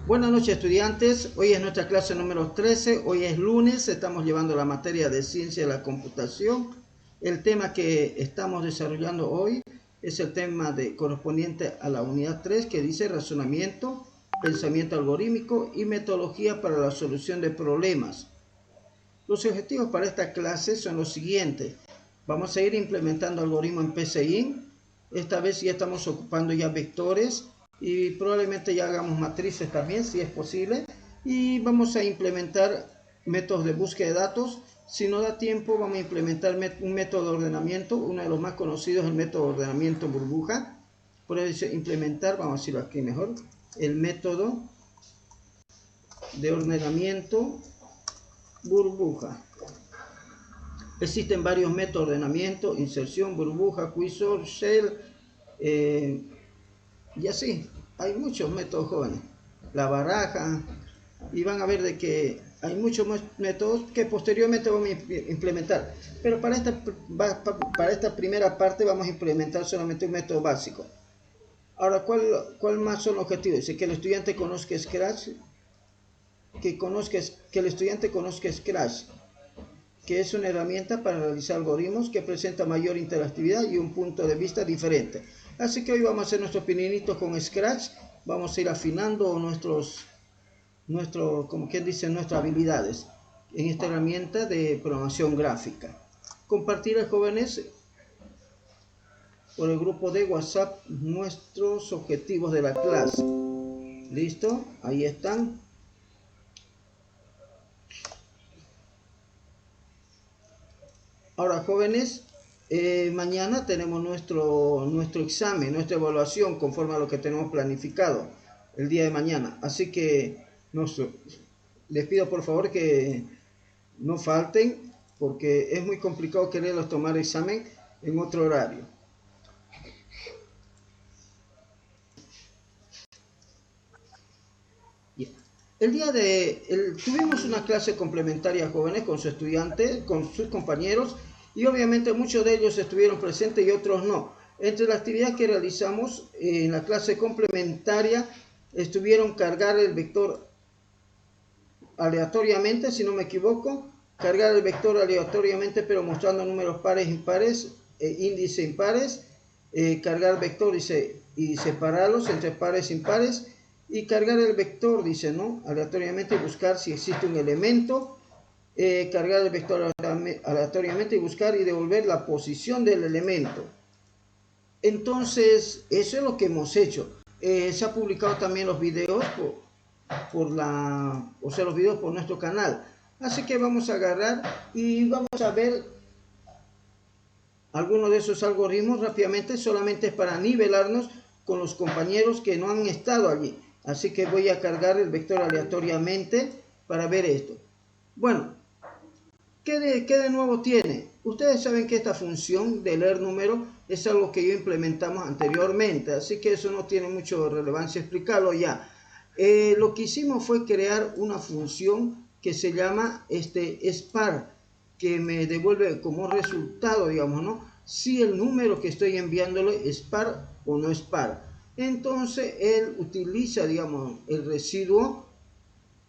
Buenas noches, estudiantes. Hoy es nuestra clase número 13. Hoy es lunes. Estamos llevando la materia de ciencia de la computación. El tema que estamos desarrollando hoy es el tema correspondiente a la unidad 3, que dice razonamiento, pensamiento algorítmico y metodología para la solución de problemas. Los objetivos para esta clase son los siguientes. Vamos a ir implementando algoritmos en PCInt. Esta vez ya estamos ocupando ya vectores y probablemente ya hagamos matrices también, si es posible. Y vamos a implementar métodos de búsqueda de datos. Si no da tiempo, vamos a implementar un método de ordenamiento. Uno de los más conocidos es el método de ordenamiento burbuja. Por eso implementar, vamos a decirlo aquí mejor, el método de ordenamiento burbuja. Existen varios métodos de ordenamiento: inserción, burbuja, quizor, shell, y así. Hay muchos métodos, jóvenes. La baraja, y van a ver de que hay muchos métodos que posteriormente vamos a implementar. Pero para esta primera parte vamos a implementar solamente un método básico. Ahora, ¿cuál más son los objetivos? Dice que el estudiante conozca Scratch, que el estudiante conozca Scratch, que es una herramienta para realizar algoritmos que presenta mayor interactividad y un punto de vista diferente. Así que hoy vamos a hacer nuestros pinitos con Scratch. Vamos a ir afinando nuestras habilidades en esta herramienta de programación gráfica. Compartir a jóvenes por el grupo de WhatsApp nuestros objetivos de la clase. ¿Listo? Ahí están. Ahora, jóvenes, mañana tenemos nuestro examen, nuestra evaluación conforme a lo que tenemos planificado el día de mañana. Así que les pido por favor que no falten, porque es muy complicado quererlos tomar examen en otro horario. Tuvimos una clase complementaria, jóvenes, con sus estudiantes, con sus compañeros, y obviamente muchos de ellos estuvieron presentes y otros no. Entre las actividades que realizamos en la clase complementaria estuvieron cargar el vector aleatoriamente, si no me equivoco, cargar el vector aleatoriamente pero mostrando números pares, impares, índice impares, cargar vector y separarlos entre pares e impares, y cargar el vector, dice, ¿no? Aleatoriamente, buscar si existe un elemento, cargar el vector aleatoriamente y buscar y devolver la posición del elemento. Entonces, eso es lo que hemos hecho. Se ha publicado también los videos los videos por nuestro canal. Así que vamos a agarrar y vamos a ver algunos de esos algoritmos rápidamente. Solamente es para nivelarnos con los compañeros que no han estado allí. Así que voy a cargar el vector aleatoriamente para ver esto. Bueno, ¿qué de nuevo tiene? Ustedes saben que esta función de leer número es algo que ya implementamos anteriormente, así que eso no tiene mucha relevancia explicarlo ya. Lo que hicimos fue crear una función que se llama SPAR, que me devuelve como resultado, digamos, ¿no?, si el número que estoy enviándole es par o no es par. Entonces él utiliza, digamos, el residuo,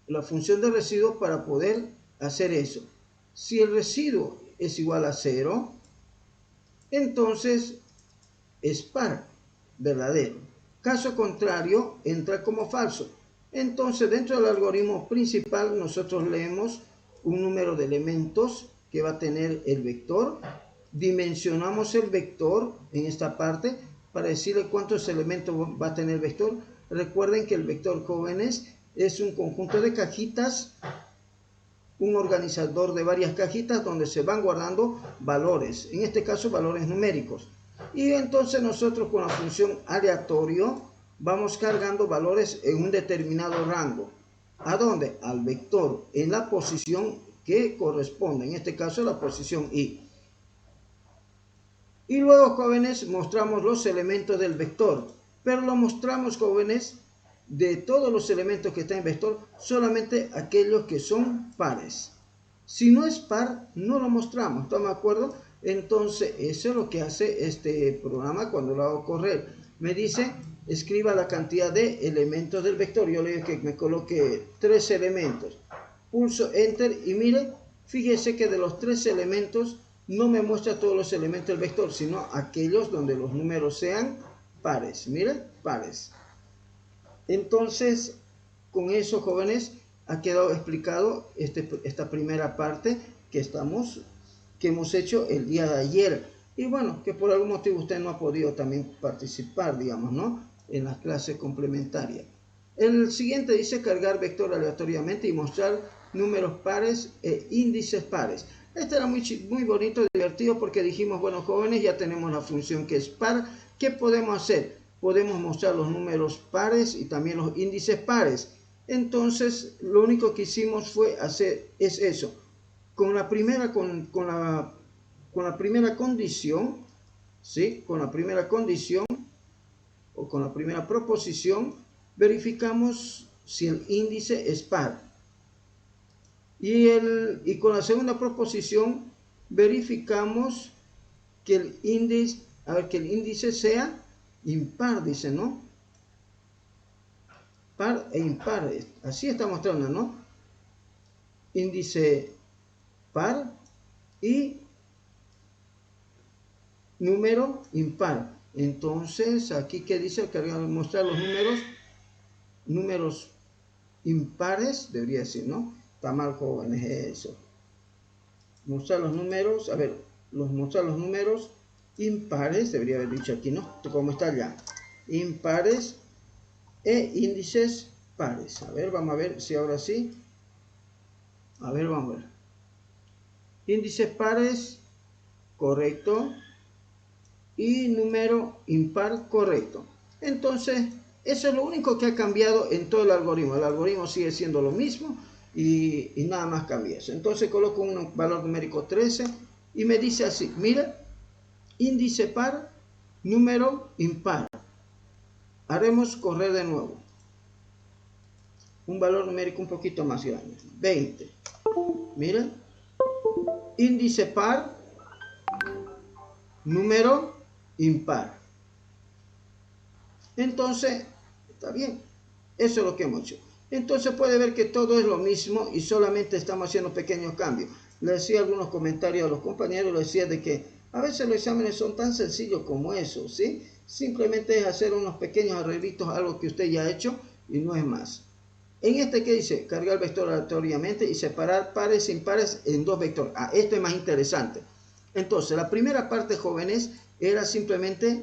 la función de residuo, para poder hacer eso. Si el residuo es igual a 0, entonces es par, verdadero. Caso contrario, entra como falso. Entonces, dentro del algoritmo principal, nosotros leemos un número de elementos que va a tener el vector. Dimensionamos el vector en esta parte para decirle cuántos elementos va a tener el vector. Recuerden que el vector, jóvenes, es un conjunto de cajitas, un organizador de varias cajitas donde se van guardando valores, en este caso valores numéricos. Y entonces nosotros con la función aleatorio vamos cargando valores en un determinado rango. ¿A dónde? Al vector, en la posición que corresponde, en este caso la posición Y. Y luego, jóvenes, mostramos los elementos del vector, pero lo mostramos, jóvenes, de todos los elementos que están en vector, solamente aquellos que son pares. Si no es par, no lo mostramos, ¿estamos de acuerdo? Entonces, eso es lo que hace este programa cuando lo hago correr. Me dice, escriba la cantidad de elementos del vector. Yo le digo que me coloque 3 elementos. Pulso Enter y mire, fíjese que de los 3 elementos no me muestra todos los elementos del vector, sino aquellos donde los números sean pares. Mire, pares. Entonces, con eso, jóvenes, ha quedado explicado esta primera parte que hemos hecho el día de ayer. Y bueno, que por algún motivo usted no ha podido también participar, digamos, ¿no? En las clases complementarias. El siguiente dice cargar vector aleatoriamente y mostrar números pares e índices pares. Este era muy bonito y divertido porque dijimos, bueno, jóvenes, ya tenemos la función que es par. ¿Qué podemos hacer? Podemos mostrar los números pares y también los índices pares. Entonces, lo único que hicimos fue hacer eso. Con la primera condición, ¿sí? Con la primera condición o con la primera proposición, verificamos si el índice es par. Y con la segunda proposición, verificamos que el índice sea impar, dice, ¿no? Par e impar, así está mostrando, ¿no? Índice par y número impar. Entonces, aquí que dice, mostrar los números impares, debería decir, ¿no? Está mal, jóvenes, eso. Mostrar los números, a ver, mostrar los números impares, debería haber dicho aquí, ¿no? Como está allá. Impares e índices pares. A ver, vamos a ver si ahora sí. A ver, vamos a ver. Índices pares, correcto. Y número impar, correcto. Entonces, eso es lo único que ha cambiado en todo el algoritmo. El algoritmo sigue siendo lo mismo y nada más cambia eso. Entonces coloco un valor numérico 13 y me dice así, mira, índice par, número impar. Haremos correr de nuevo. Un valor numérico un poquito más grande, 20. Mira, índice par, número impar. Entonces, está bien. Eso es lo que hemos hecho. Entonces puede ver que todo es lo mismo y solamente estamos haciendo pequeños cambios. Le decía algunos comentarios a los compañeros, le decía de que a veces los exámenes son tan sencillos como eso, ¿sí? Simplemente es hacer unos pequeños arreglitos a algo que usted ya ha hecho y no es más. En este que dice, cargar vector aleatoriamente y separar pares e impares en dos vectores. Esto es más interesante. Entonces, la primera parte, jóvenes, era simplemente,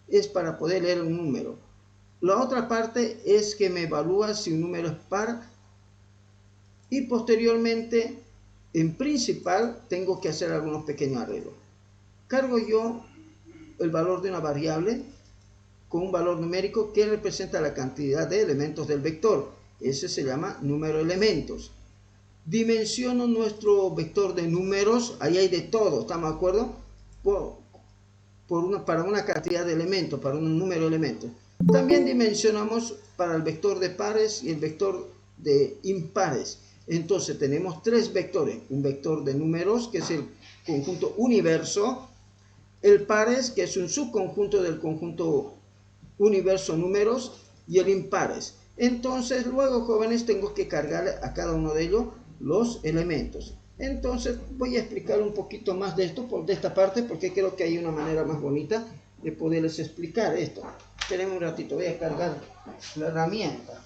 es para poder leer un número. La otra parte es que me evalúa si un número es par y posteriormente, en principal, tengo que hacer algunos pequeños arreglos. Cargo yo el valor de una variable con un valor numérico que representa la cantidad de elementos del vector. Ese se llama número de elementos. Dimensiono nuestro vector de números, ahí hay de todo, ¿estamos de acuerdo? Para una cantidad de elementos, para un número de elementos. También dimensionamos para el vector de pares y el vector de impares. Entonces tenemos 3 vectores, un vector de números que es el conjunto universo, el pares que es un subconjunto del conjunto universo números y el impares. Entonces luego, jóvenes, tengo que cargar a cada uno de ellos los elementos. Entonces voy a explicar un poquito más de esto, de esta parte, porque creo que hay una manera más bonita de poderles explicar esto. Esperen un ratito, voy a cargar la herramienta.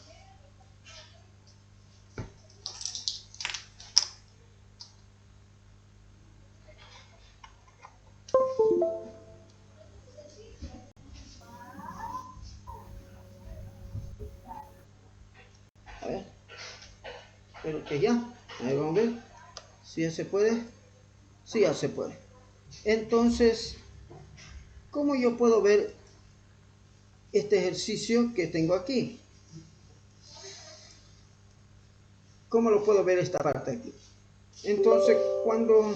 A ver, espero que ya. Ahí vamos a ver si ya se puede. Sí, ya se puede. Entonces, ¿cómo yo puedo ver este ejercicio que tengo aquí? ¿Cómo lo puedo ver esta parte aquí? Entonces, cuando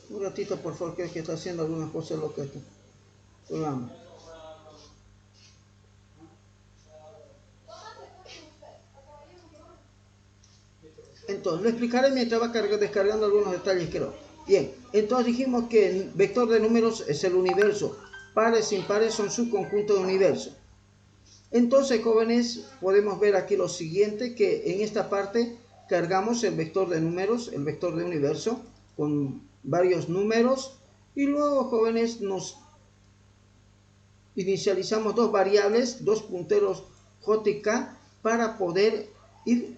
un ratito, por favor, que está haciendo algunas cosas lo que este programa. entonces, lo explicaré mientras va descargando algunos detalles, creo. Bien, entonces dijimos que el vector de números es el universo. Pares, impares son su conjunto de universo. Entonces, jóvenes, podemos ver aquí lo siguiente, que en esta parte cargamos el vector de números, el vector de universo, con varios números. Y luego, jóvenes, nos inicializamos dos variables, dos punteros J y K, para poder ir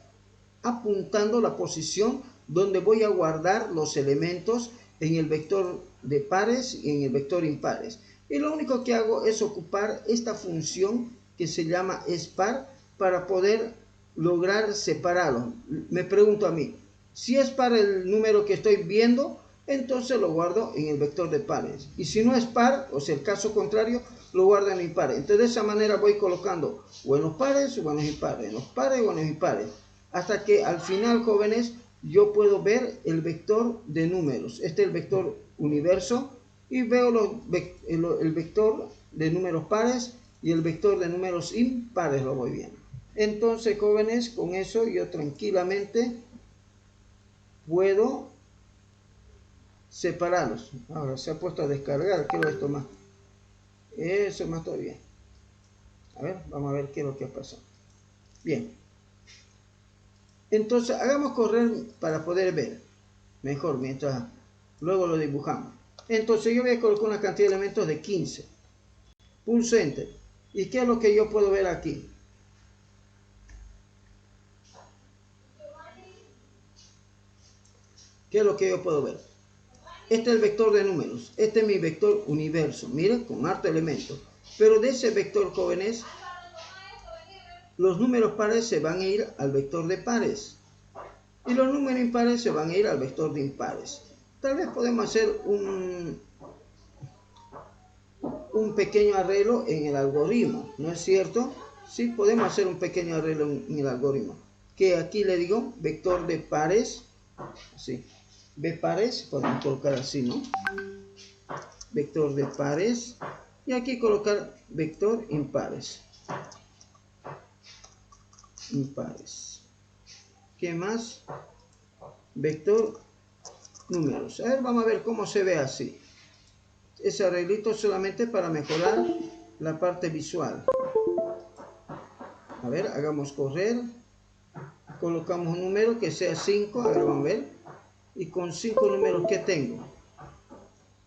apuntando la posición donde voy a guardar los elementos en el vector de pares y en el vector impares. Y lo único que hago es ocupar esta función que se llama spar para poder lograr separarlo. Me pregunto a mí, si es par el número que estoy viendo, entonces lo guardo en el vector de pares. Y si no es par, o sea, el caso contrario, lo guardo en impares. Entonces de esa manera voy colocando o en los pares o en los impares, en los pares o en los impares, hasta que al final, jóvenes, yo puedo ver el vector de números. Este es el vector universo y veo el vector de números pares y el vector de números impares lo voy viendo. Entonces, jóvenes, con eso yo tranquilamente puedo separarlos. Ahora se ha puesto a descargar, quiero esto más. Eso más todavía. A ver, vamos a ver qué es lo que ha pasado. Bien. Entonces, hagamos correr para poder ver mejor mientras luego lo dibujamos. Entonces, yo voy a colocar una cantidad de elementos de 15. Pulso Enter. ¿Y qué es lo que yo puedo ver aquí? ¿Qué es lo que yo puedo ver? Este es el vector de números. Este es mi vector universo. Miren, con harto elemento. Pero de ese vector, jóvenes, los números pares se van a ir al vector de pares. Y los números impares se van a ir al vector de impares. Tal vez podemos hacer un pequeño arreglo en el algoritmo, ¿no es cierto? Sí, podemos hacer un pequeño arreglo en el algoritmo. Que aquí le digo vector de pares. Sí, B pares, podemos colocar así, ¿no? Vector de pares. Y aquí colocar vector impares. Impares. ¿Qué más? Vector números. A ver, vamos a ver cómo se ve así. Ese arreglito solamente para mejorar la parte visual. A ver, hagamos correr. Colocamos un número que sea 5. A ver, vamos a ver. Y con 5 números que tengo.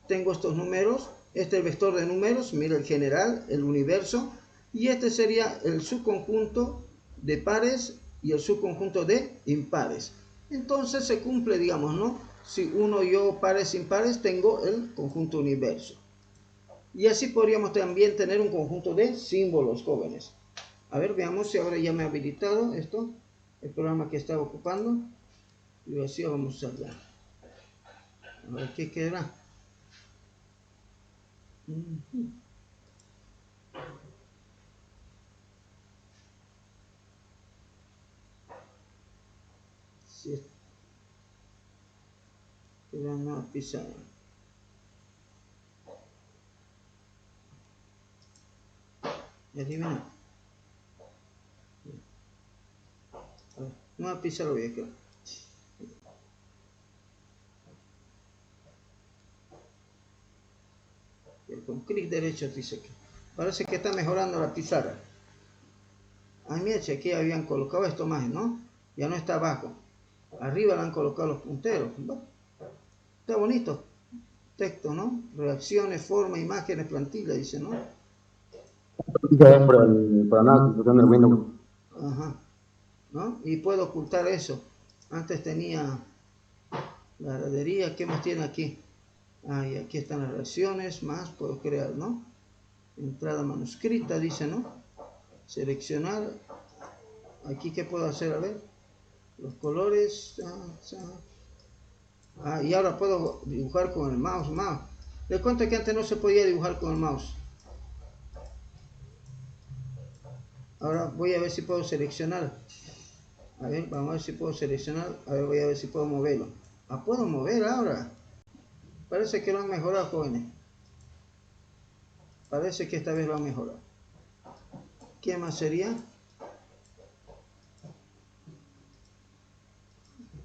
Tengo estos números. Este es el vector de números. Mira el general, el universo. Y este sería el subconjunto de pares y el subconjunto de impares. Entonces se cumple, digamos, ¿no? Si uno y yo pares impares, tengo el conjunto universo. Y así podríamos también tener un conjunto de símbolos, jóvenes. A ver, veamos si ahora ya me ha habilitado esto, el programa que estaba ocupando. Y así vamos a usarla. A ver qué quedará. Sí, queda una pizarra. Eliminar. Nueva pizarra voy a crear. Con clic derecho dice que parece que está mejorando la pizarra. Ah, mira, aquí habían colocado esto más, ¿no? Ya no está abajo. Arriba le han colocado los punteros. ¿No? Está bonito. Texto, ¿no? Reacciones, forma, imágenes, plantilla, dice, ¿no? Para nada, construcción del Windows. Ajá. ¿No? Y puedo ocultar eso. Antes tenía la gradería. ¿Qué más tiene aquí? Ah, y aquí están las reacciones, más puedo crear, ¿no? Entrada manuscrita, dice, ¿no? Seleccionar. Aquí, ¿qué puedo hacer? A ver. Los colores. Ah, y ahora puedo dibujar con el mouse. Les cuento que antes no se podía dibujar con el mouse. Ahora voy a ver si puedo seleccionar. A ver, vamos a ver si puedo seleccionar. A ver, voy a ver si puedo moverlo. Ah, puedo mover ahora. Parece que lo han mejorado, jóvenes. Parece que esta vez lo han mejorado. ¿Qué más sería?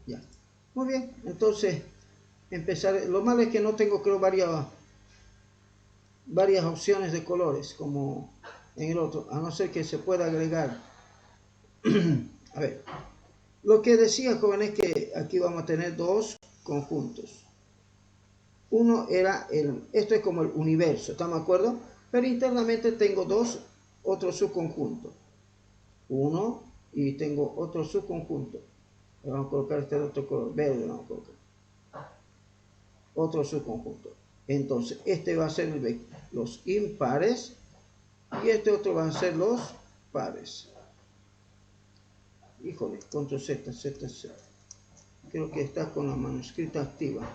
Ya. Muy bien, entonces empezar. Lo malo es que no tengo, creo, varias opciones de colores como en el otro, a no ser que se pueda agregar. A ver, lo que decía, joven, es que aquí vamos a tener dos conjuntos. Uno era esto es como el universo, ¿estamos de acuerdo? Pero internamente tengo otros subconjuntos. Uno y tengo otro subconjunto. Vamos a colocar este otro color verde, vamos a colocar otro subconjunto. Entonces, este va a ser los impares y este otro va a ser los pares. Híjole, control Z, Z, Z. Creo que está con la manuscrita activa.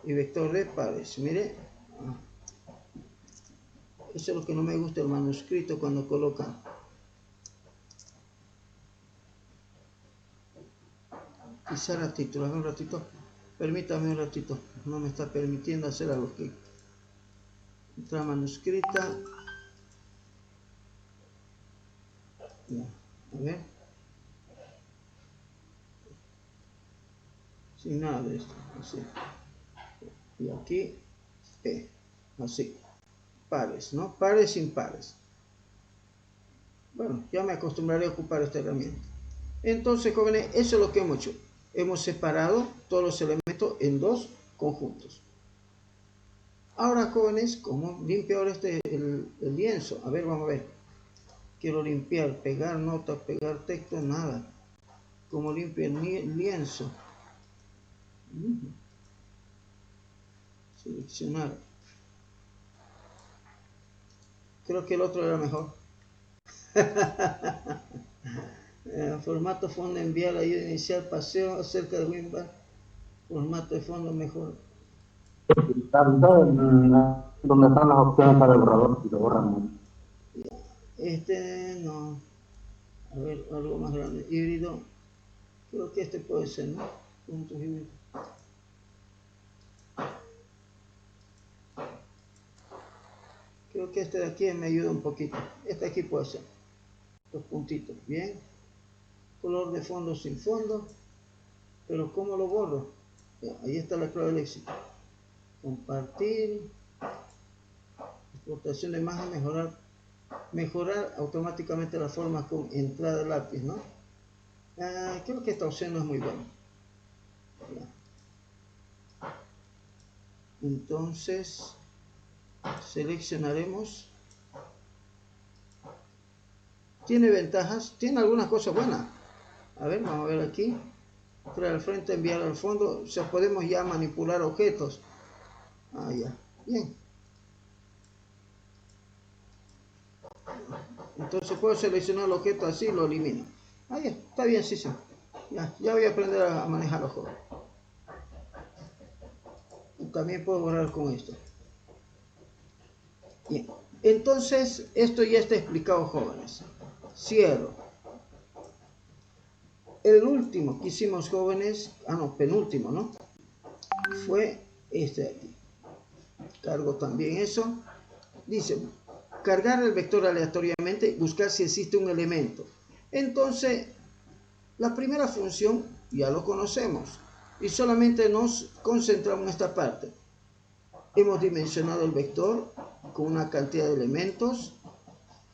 Y vector de pares, mire. Eso es lo que no me gusta del manuscrito cuando colocan. Quizá ratito, un ratito. Permítame un ratito. No me está permitiendo hacer algo que otra manuscrita. Ya, a ver. Sin nada de esto. Así. Y aquí P. Así. Pares, ¿no? Pares, impares. Bueno, ya me acostumbraré a ocupar esta herramienta. Entonces, jóvenes, eso es lo que hemos hecho. Hemos separado todos los elementos en dos conjuntos. Ahora, jóvenes, ¿cómo limpio ahora el lienzo? A ver, vamos a ver. Quiero limpiar, pegar notas, pegar texto, nada. ¿Cómo limpio el lienzo? Seleccionar. Creo que el otro era mejor. Formato fondo, enviar, ayuda inicial, paseo acerca de WinBar. Formato de fondo mejor. Donde están las opciones para el borrador, si lo borran. No. A ver, algo más grande. Híbrido. Creo que este puede ser, ¿no? Puntos híbridos. Creo que este de aquí me ayuda un poquito. Este aquí puede ser. Los puntitos. Bien. Color de fondo sin fondo. Pero ¿cómo lo borro? Ya, ahí está la clave del éxito. Compartir. Exportación de imagen, mejorar automáticamente la forma con entrada de lápiz, ¿no? Creo que esta opción no es muy buena. Ya. Entonces, seleccionaremos. Tiene ventajas, tiene algunas cosas buenas. A ver, vamos a ver aquí. Traer al frente, enviar al fondo. O sea, podemos ya manipular objetos. Ya. Bien. Entonces puedo seleccionar el objeto así y lo elimino. Ya, está bien, sí. Ya voy a aprender a manejar los juegos. También puedo borrar con esto. Bien. Entonces, esto ya está explicado, jóvenes. Cierro. El último que hicimos, jóvenes, penúltimo, ¿no? Fue este de aquí. Cargo también eso. Dice, cargar el vector aleatoriamente, buscar si existe un elemento. Entonces, la primera función ya lo conocemos y solamente nos concentramos en esta parte. Hemos dimensionado el vector con una cantidad de elementos.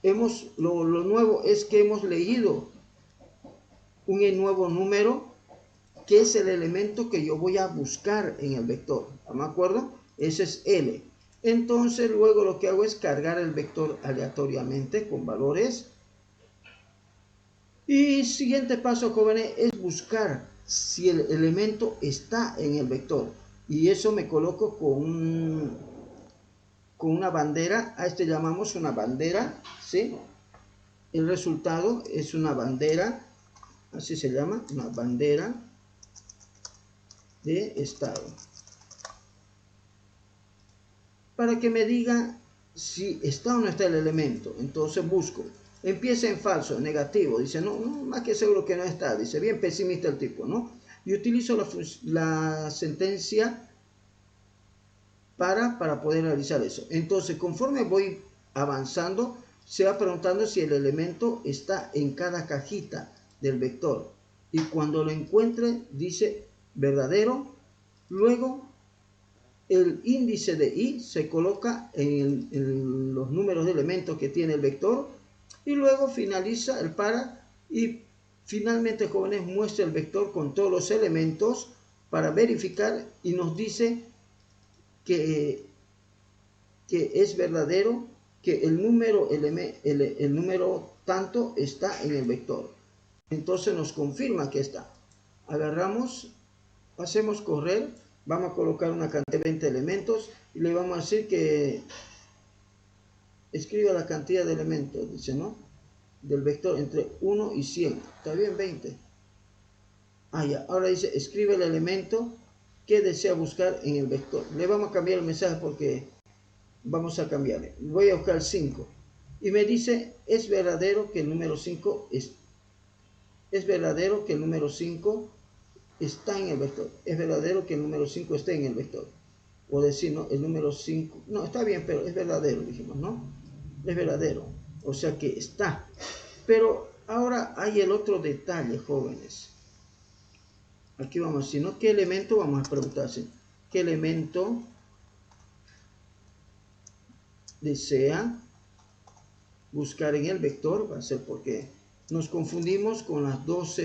Lo nuevo es que hemos leído un nuevo número que es el elemento que yo voy a buscar en el vector. ¿No me acuerdo? Ese es L. Entonces luego lo que hago es cargar el vector aleatoriamente con valores. Y siguiente paso, jóvenes, es buscar si el elemento está en el vector. Y eso me coloco con una bandera. A este llamamos una bandera, ¿sí? El resultado es una bandera, así se llama, una bandera de estado. Para que me diga si está o no está el elemento. Entonces busco. Empieza en falso, negativo. Dice, no, más que seguro que no está. Dice, bien pesimista el tipo, ¿no? Y utilizo la sentencia para poder realizar eso. Entonces, conforme voy avanzando, se va preguntando si el elemento está en cada cajita del vector. Y cuando lo encuentre, dice verdadero. Luego el índice de i se coloca en los números de elementos que tiene el vector y luego finaliza el para y finalmente, jóvenes, muestra el vector con todos los elementos para verificar y nos dice que es verdadero, que el número tanto está en el vector. Entonces nos confirma que está. Agarramos, hacemos correr, vamos a colocar una cantidad de 20 elementos y le vamos a decir que escriba la cantidad de elementos, dice, ¿no? Del vector entre 1 y 100. ¿Está bien? 20. Ah, ya. Ahora dice, escribe el elemento que desea buscar en el vector. Le vamos a cambiar el mensaje porque vamos a cambiarle. Voy a buscar 5. Y me dice, es verdadero que el número 5 es verdadero que el número 5 está en el vector. Es verdadero que el número 5 esté en el vector. O decir, no, el número 5. No, está bien, pero es verdadero, dijimos, ¿no? Es verdadero. O sea que está. Pero ahora hay el otro detalle, jóvenes. Aquí vamos a decir, ¿no? ¿Qué elemento? Vamos a preguntarse. ¿Qué elemento desea buscar en el vector? Va a ser porque nos confundimos con las dos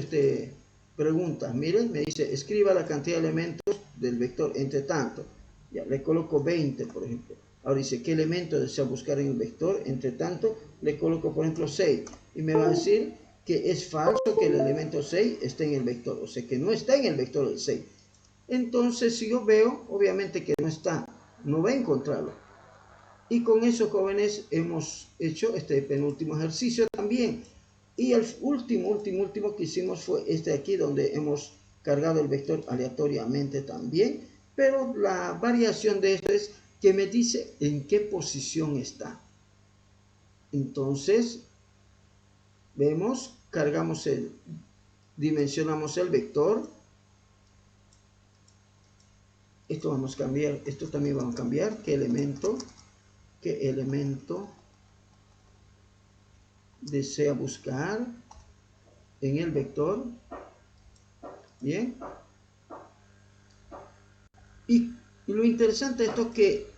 preguntas. Miren, me dice, escriba la cantidad de elementos del vector entre tanto. Ya, le coloco 20, por ejemplo. Ahora dice, ¿qué elemento desea buscar en el vector? Entre tanto, le coloco, por ejemplo, 6. Y me va a decir que es falso que el elemento 6 esté en el vector. O sea, que no está en el vector el 6. Entonces, si yo veo, obviamente que no está, no va a encontrarlo. Y con eso, jóvenes, hemos hecho este penúltimo ejercicio también. Y el último que hicimos fue este aquí, donde hemos cargado el vector aleatoriamente también. Pero la variación de esto es que me dice en qué posición está. Entonces, vemos, dimensionamos el vector. Esto vamos a cambiar, esto también vamos a cambiar. ¿Qué elemento desea buscar en el vector? Bien. Y lo interesante de esto es que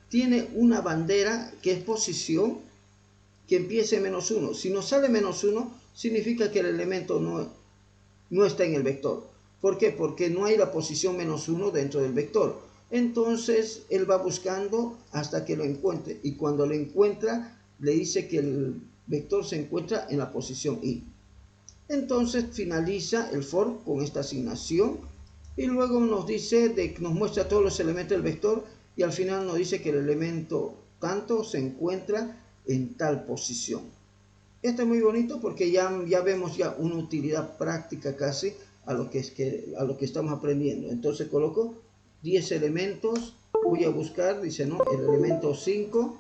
tiene una bandera que es posición que empiece -1. Si nos sale -1, significa que el elemento no está en el vector. ¿Por qué? Porque no hay la posición -1 dentro del vector. Entonces él va buscando hasta que lo encuentre. Y cuando lo encuentra, le dice que el vector se encuentra en la posición i. Entonces finaliza el for con esta asignación y luego nos dice, nos muestra todos los elementos del vector y al final nos dice que el elemento tanto se encuentra en tal posición. Esto es muy bonito porque ya vemos ya una utilidad práctica casi a lo que estamos aprendiendo. Entonces coloco 10 elementos, voy a buscar, dice, no, el elemento 5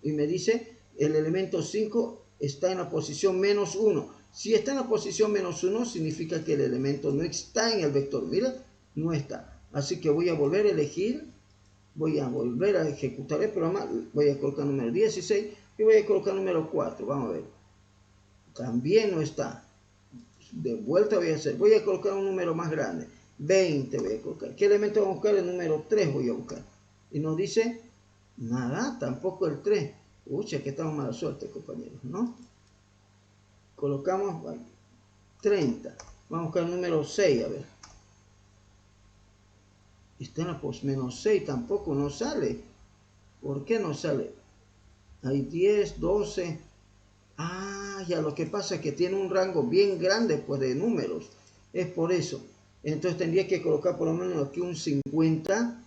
y me dice, el elemento 5 está en la posición -1. Si está en la posición -1, significa que el elemento no está en el vector. Mira, no está. Así que voy a volver a elegir, voy a volver a ejecutar el programa, voy a colocar número 16 y voy a colocar número 4. Vamos a ver. También no está. De vuelta voy a colocar un número más grande. 20 voy a colocar. ¿Qué elemento vamos a buscar? El número 3 voy a buscar. Y nos dice, nada, tampoco el 3. Ucha, que estamos mala suerte, compañeros, ¿no? Colocamos 30. Vamos a buscar el número 6, a ver. Está en la -6, tampoco no sale. ¿Por qué no sale? Hay 10, 12. Ah, ya, lo que pasa es que tiene un rango bien grande pues de números. Es por eso. Entonces tendría que colocar por lo menos aquí un 50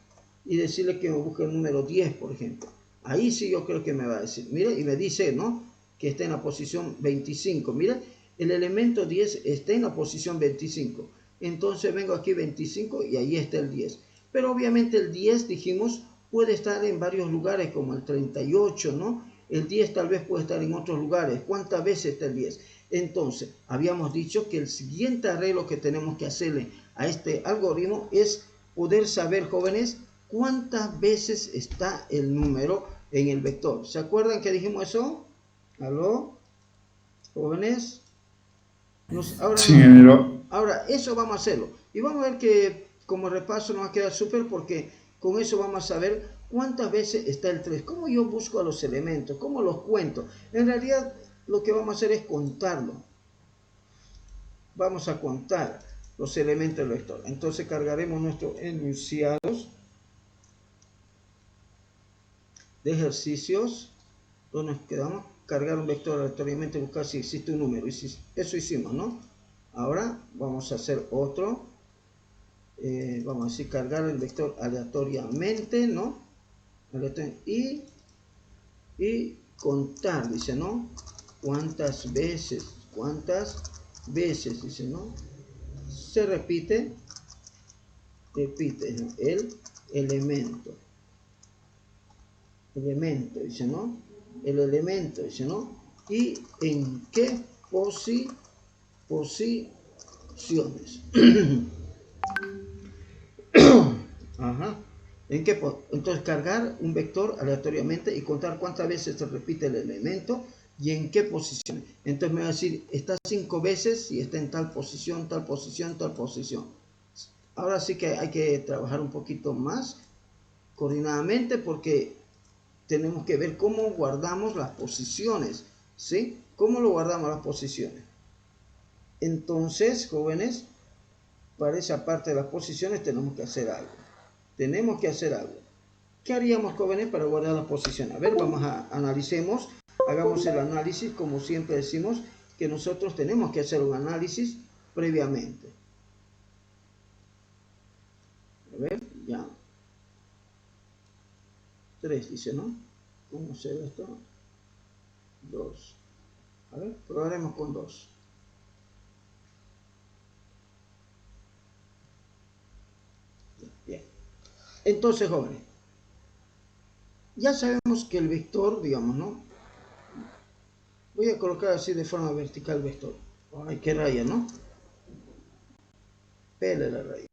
y decirle que me busque el número 10, por ejemplo. Ahí sí yo creo que me va a decir. Mira, y me dice, ¿no? Que está en la posición 25. Mira, el elemento 10 está en la posición 25. Entonces vengo aquí 25 y ahí está el 10. Pero obviamente el 10, dijimos, puede estar en varios lugares como el 38, ¿no? El 10 tal vez puede estar en otros lugares. ¿Cuántas veces está el 10? Entonces, habíamos dicho que el siguiente arreglo que tenemos que hacerle a este algoritmo es poder saber, jóvenes, cuántas veces está el número en el vector. ¿Se acuerdan que dijimos eso? ¿Aló? ¿Jóvenes? Ahora eso vamos a hacerlo. Y vamos a ver que como repaso nos va a quedar súper porque con eso vamos a saber cuántas veces está el 3. Cómo yo busco a los elementos, cómo los cuento. En realidad lo que vamos a hacer es contarlo. Vamos a contar los elementos del vector. Entonces cargaremos nuestros enunciados de ejercicios. Donde nos quedamos, cargar un vector aleatoriamente, buscar si existe un número. Y si, eso hicimos, ¿no? Ahora vamos a hacer otro. Vamos a decir cargar el vector aleatoriamente, ¿no? Y contar, dice, ¿no? ¿Cuántas veces, dice, ¿no? Se repite ¿no? El elemento, dice, ¿no? El elemento, dice, ¿no? Y en qué posiciones. Ajá. Entonces cargar un vector aleatoriamente y contar cuántas veces se repite el elemento y en qué posición. Entonces me va a decir, está 5 veces y está en tal posición, tal posición, tal posición. Ahora sí que hay que trabajar un poquito más coordinadamente porque tenemos que ver cómo guardamos las posiciones, ¿sí? ¿Cómo lo guardamos las posiciones? Entonces, jóvenes, para esa parte de las posiciones tenemos que hacer algo. ¿Qué haríamos, jóvenes, para guardar las posiciones? A ver, vamos a analicemos, hagamos el análisis, como siempre decimos, que nosotros tenemos que hacer un análisis previamente. A ver, ya. 3 dice, ¿no? ¿Cómo se ve esto? 2. A ver, probaremos con 2. Bien. Entonces, jóvenes, ya sabemos que el vector, digamos, ¿no? Voy a colocar así de forma vertical el vector. Ay, qué raya, ¿no? Pele la raya.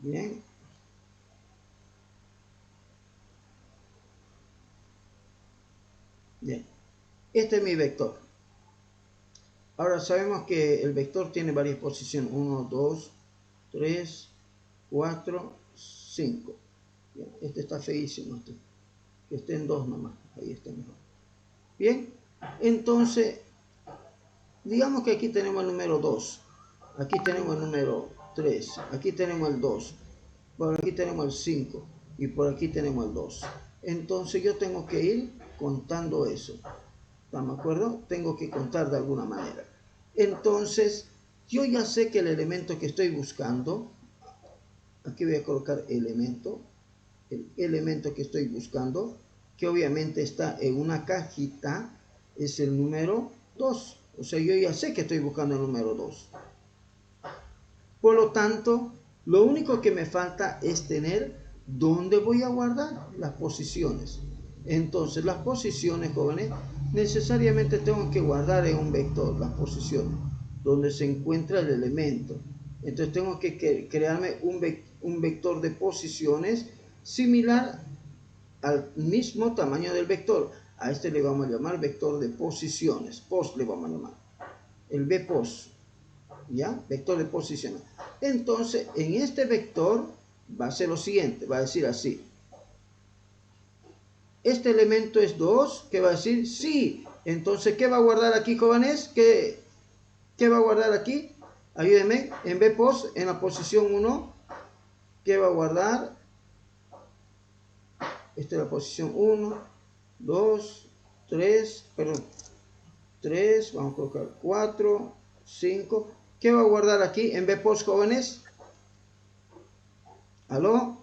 Bien. Bien. Este es mi vector. Ahora sabemos que el vector tiene varias posiciones. 1, 2, 3, 4, 5. Bien. Este está feísimo. Que esté en 2 nomás. Ahí está mejor. Bien. Entonces, digamos que aquí tenemos el número 2. Aquí tenemos el número 3. Aquí tenemos el 2. Por aquí tenemos el 5. Y por aquí tenemos el 2. Entonces yo tengo que ir contando eso. ¿Están de acuerdo? Tengo que contar de alguna manera. Entonces, yo ya sé que el elemento que estoy buscando, aquí voy a colocar elemento, el elemento que estoy buscando, que obviamente está en una cajita, es el número 2. O sea, yo ya sé que estoy buscando el número 2. Por lo tanto, lo único que me falta es tener dónde voy a guardar las posiciones. Entonces, las posiciones, jóvenes, necesariamente tengo que guardar en un vector las posiciones, donde se encuentra el elemento. Entonces, tengo que crearme un vector de posiciones similar al mismo tamaño del vector. A este le vamos a llamar vector de posiciones. Pos le vamos a llamar. El vpos. ¿Ya? Vector de posiciones. Entonces, en este vector va a ser lo siguiente. Va a decir así. Este elemento es 2. ¿Qué va a decir? Sí. Entonces, ¿qué va a guardar aquí, jóvenes? ¿Qué va a guardar aquí? Ayúdenme. En vpos, en la posición 1. ¿Qué va a guardar? Esta es la posición 1, 2, 3, perdón. 3, vamos a colocar 4, 5. ¿Qué va a guardar aquí en vpos, jóvenes? ¿Aló?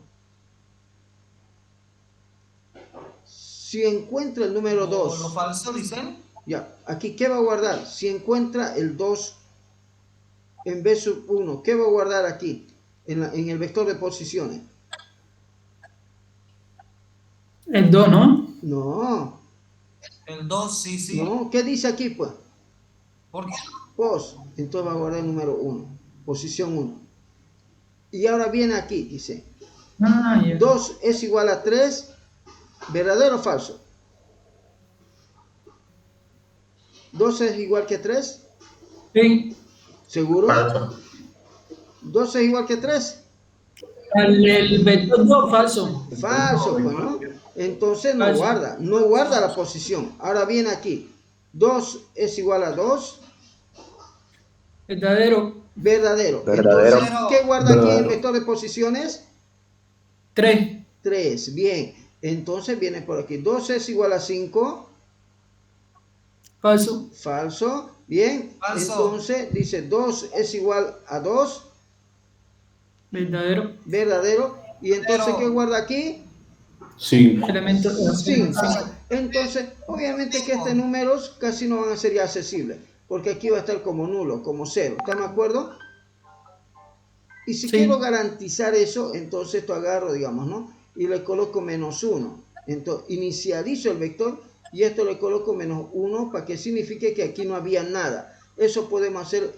Si encuentra el número 2. ¿Lo falso dicen? Ya, aquí ¿qué va a guardar? Si encuentra el 2 en v sub 1, ¿qué va a guardar aquí? En el vector de posiciones. El 2, ¿no? No. El 2, sí, sí. No, ¿qué dice aquí, pues? ¿Por qué? Pos. Entonces va a guardar el número 1, posición 1. Y ahora viene aquí, dice, Ah, ya. 2 es igual a 3, ¿verdadero o falso? 2 es igual que 3, Sí. ¿seguro? Falso. 2 es igual que 3, El vector 2, falso. falso, pues, ¿no? Entonces Falso. no guarda la posición. Ahora viene aquí, 2 es igual a 2, Verdadero. verdadero. Verdadero. Entonces, ¿qué Verdadero. guarda aquí en vector de posiciones? 3. 3, bien. Entonces viene por aquí, 2 es igual a 5, Falso. falso, bien. Falso. Entonces dice 2 es igual a 2, Verdadero. verdadero. Y entonces, ¿qué Pero, guarda aquí? Sí. Elemento 5. 5. Entonces, obviamente que estos 5. números casi no van a ser ya accesibles, porque aquí va a estar como nulo, como cero. ¿Están de acuerdo? Y si quiero Sí. garantizar eso, entonces esto agarro, digamos, ¿no? Y le coloco menos 1. Entonces, inicializo el vector y esto le coloco menos 1 para que signifique que aquí no había nada. Eso podemos hacer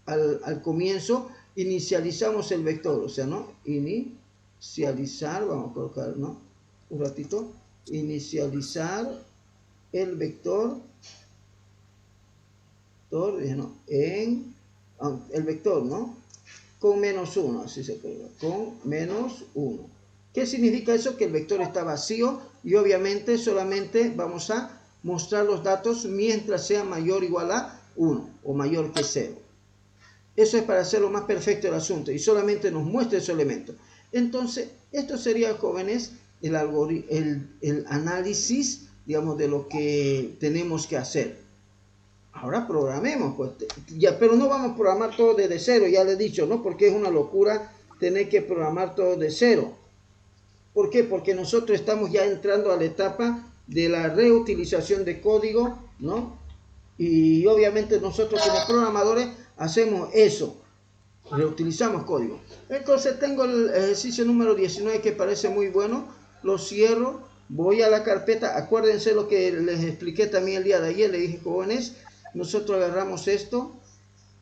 al comienzo, inicializamos el vector, o sea, ¿no? Inicializar, vamos a colocar, ¿no? Un ratito. Inicializar el vector, ¿no? El vector, ¿no? Con menos 1, así se puede, con menos 1. ¿Qué significa eso? Que el vector está vacío y obviamente solamente vamos a mostrar los datos mientras sea mayor o igual a 1 o mayor que 0. Eso es para hacerlo más perfecto el asunto y solamente nos muestra ese elemento. Entonces, esto sería, jóvenes, el análisis, digamos, de lo que tenemos que hacer. Ahora programemos, pues, ya, pero no vamos a programar todo desde cero, ya le he dicho, ¿no? Porque es una locura tener que programar todo de cero. ¿Por qué? Porque nosotros estamos ya entrando a la etapa de la reutilización de código, ¿no? Y obviamente nosotros como programadores hacemos eso, reutilizamos código. Entonces tengo el ejercicio número 19 que parece muy bueno, lo cierro, voy a la carpeta, acuérdense lo que les expliqué también el día de ayer, le dije, jóvenes, nosotros agarramos esto,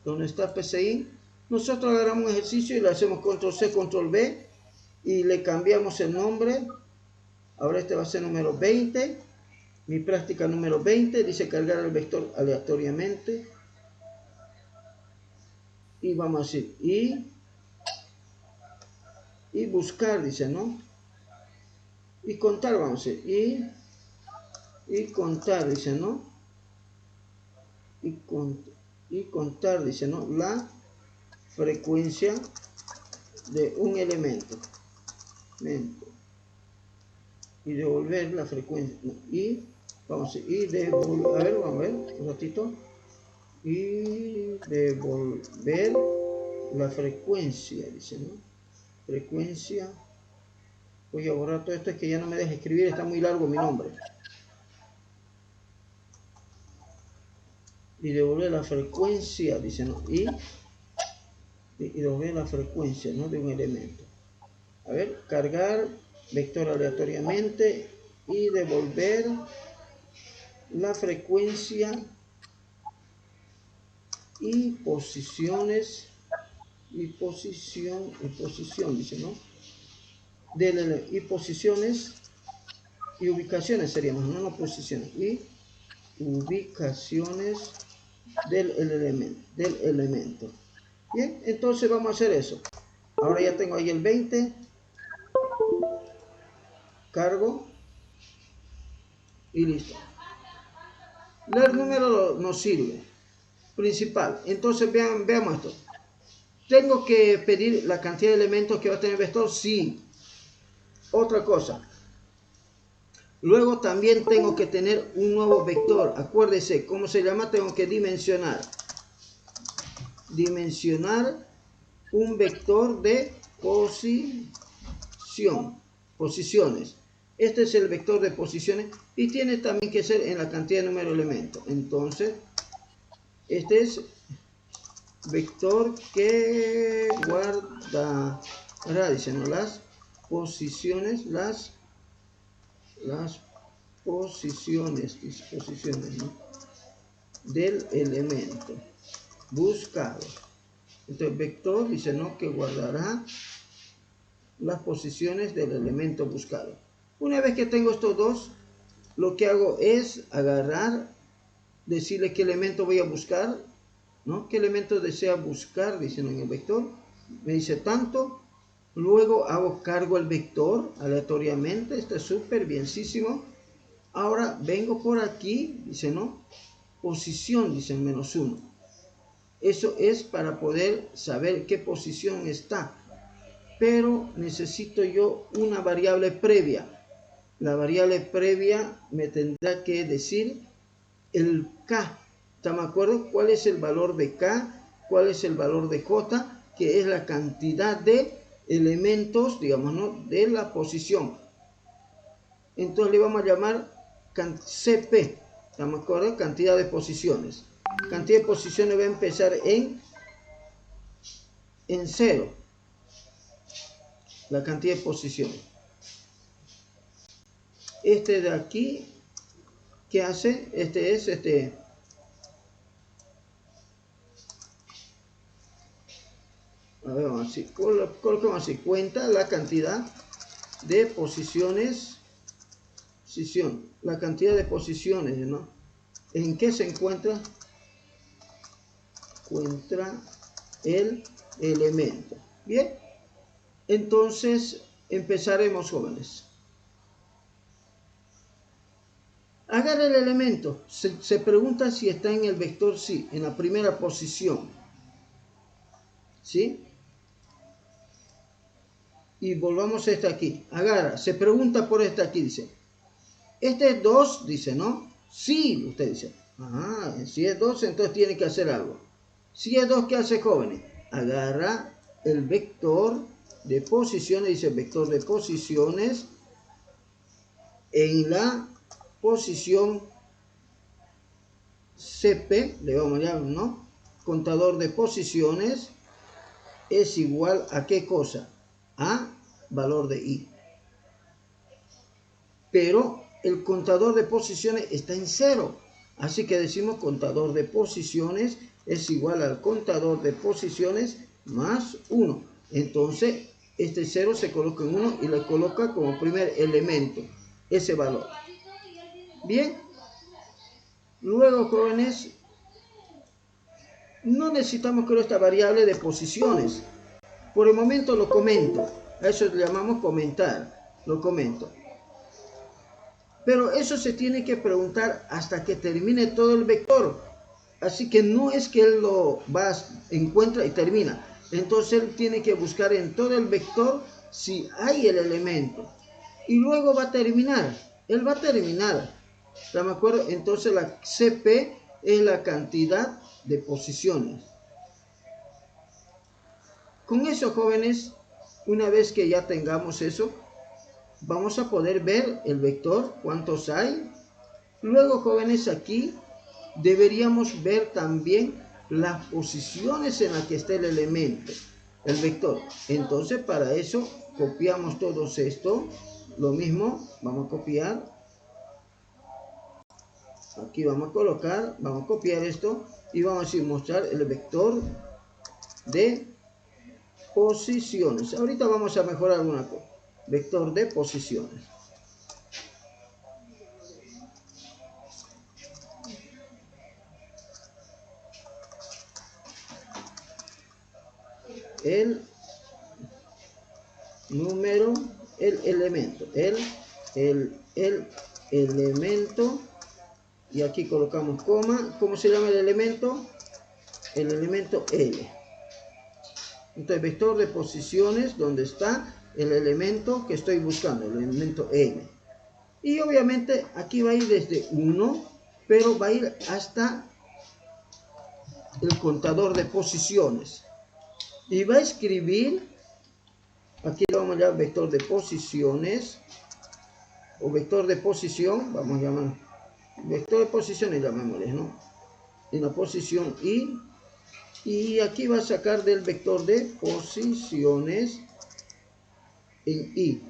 donde está PCI, nosotros agarramos un ejercicio y le hacemos control C, control V y le cambiamos el nombre. Ahora este va a ser número 20, mi práctica número 20, dice cargar el vector aleatoriamente y vamos a decir y buscar, dice, ¿no? Y contar, vamos a decir, y contar, dice, ¿no? Y contar, dice, ¿no? La frecuencia de un elemento. Y devolver la frecuencia. No, y vamos a devolver, a ver, vamos a ver, un ratito. Y devolver la frecuencia, dice, ¿no? Frecuencia. Voy a borrar todo esto, es que ya no me deja escribir, está muy largo mi nombre. Y devolver la frecuencia, dice, ¿no? Y devolver la frecuencia, ¿no? De un elemento. A ver, cargar vector aleatoriamente y devolver la frecuencia y posiciones y posición, dice, ¿no? Y posiciones y ubicaciones seríamos, no posiciones, y ubicaciones del elemento. Bien, entonces vamos a hacer eso. Ahora ya tengo ahí el 20, cargo y listo. El número nos sirve, principal. Entonces veamos esto. ¿Tengo que pedir la cantidad de elementos que va a tener el vector? Sí. Otra cosa. Luego también tengo que tener un nuevo vector. Acuérdese, ¿cómo se llama? Tengo que dimensionar. Dimensionar un vector de posiciones. Este es el vector de posiciones y tiene también que ser en la cantidad de número de elementos. Entonces, este es vector que guardará, dice, ¿no? Las posiciones, disposiciones, ¿no? Del elemento buscado. Entonces, vector dice, ¿no? Que guardará las posiciones del elemento buscado. Una vez que tengo estos dos, lo que hago es agarrar, decirle qué elemento voy a buscar, ¿no? ¿Qué elemento desea buscar? Dicen en el vector. Me dice tanto. Luego cargo el vector aleatoriamente. Está súper bienísimo. Ahora vengo por aquí, dice, ¿no? Posición, dicen -1. Eso es para poder saber qué posición está. Pero necesito yo una variable previa. La variable previa me tendrá que decir el K. ¿Está de acuerdo? ¿Cuál es el valor de K? ¿Cuál es el valor de J? Que es la cantidad de elementos, digamos, ¿no? De la posición. Entonces le vamos a llamar CP. ¿Está de acuerdo? Cantidad de posiciones. Cantidad de posiciones va a empezar en 0. La cantidad de posiciones. Este de aquí, ¿qué hace? A ver, vamos así, colocamos así, cuenta la cantidad de posiciones, la cantidad de posiciones, ¿no? ¿En qué se encuentra? Encuentra el elemento. Bien, entonces empezaremos, jóvenes. Agarra el elemento, se pregunta si está en el vector sí, en la primera posición, ¿sí? Y volvamos a esta aquí, agarra, se pregunta por esta aquí, dice, este es 2, dice, ¿no? Sí, usted dice, si es 2, entonces tiene que hacer algo. Si es 2, ¿qué hace, jóvenes? Agarra el vector de posiciones, dice vector de posiciones, en la posición CP, le vamos a llamar, ¿no? Contador de posiciones es igual a ¿qué cosa? A valor de I. Pero el contador de posiciones está en 0. Así que decimos contador de posiciones es igual al contador de posiciones más 1. Entonces, este 0 se coloca en 1 y le coloca como primer elemento ese valor. Bien. Luego, jóvenes, no necesitamos crear esta variable de posiciones. Por el momento lo comento. A eso le llamamos comentar. Lo comento. Pero eso se tiene que preguntar hasta que termine todo el vector. Así que no es que él lo encuentra y termina. Entonces él tiene que buscar en todo el vector si hay el elemento. Y luego va a terminar. Él va a terminar. ¿Está de acuerdo? Entonces la CP es la cantidad de posiciones. Con eso, jóvenes, una vez que ya tengamos eso, vamos a poder ver el vector, cuántos hay. Luego, jóvenes, aquí deberíamos ver también las posiciones en las que está el elemento, el vector. Entonces, para eso, copiamos todo esto. Lo mismo, vamos a copiar. Aquí vamos a copiar esto y vamos a decir mostrar el vector de posiciones. Ahorita vamos a mejorar una cosa. Vector de posiciones. El número, el elemento, el elemento, y aquí colocamos coma. ¿Cómo se llama el elemento? El elemento L. Entonces, vector de posiciones, donde está el elemento que estoy buscando, el elemento L. Y obviamente aquí va a ir desde 1, pero va a ir hasta el contador de posiciones. Y va a escribir, aquí lo vamos a llamar vector de posiciones, o vector de posición, vamos a llamar, vector de posiciones llamémosle, ¿no? En la posición I, y aquí va a sacar del vector de posiciones en I.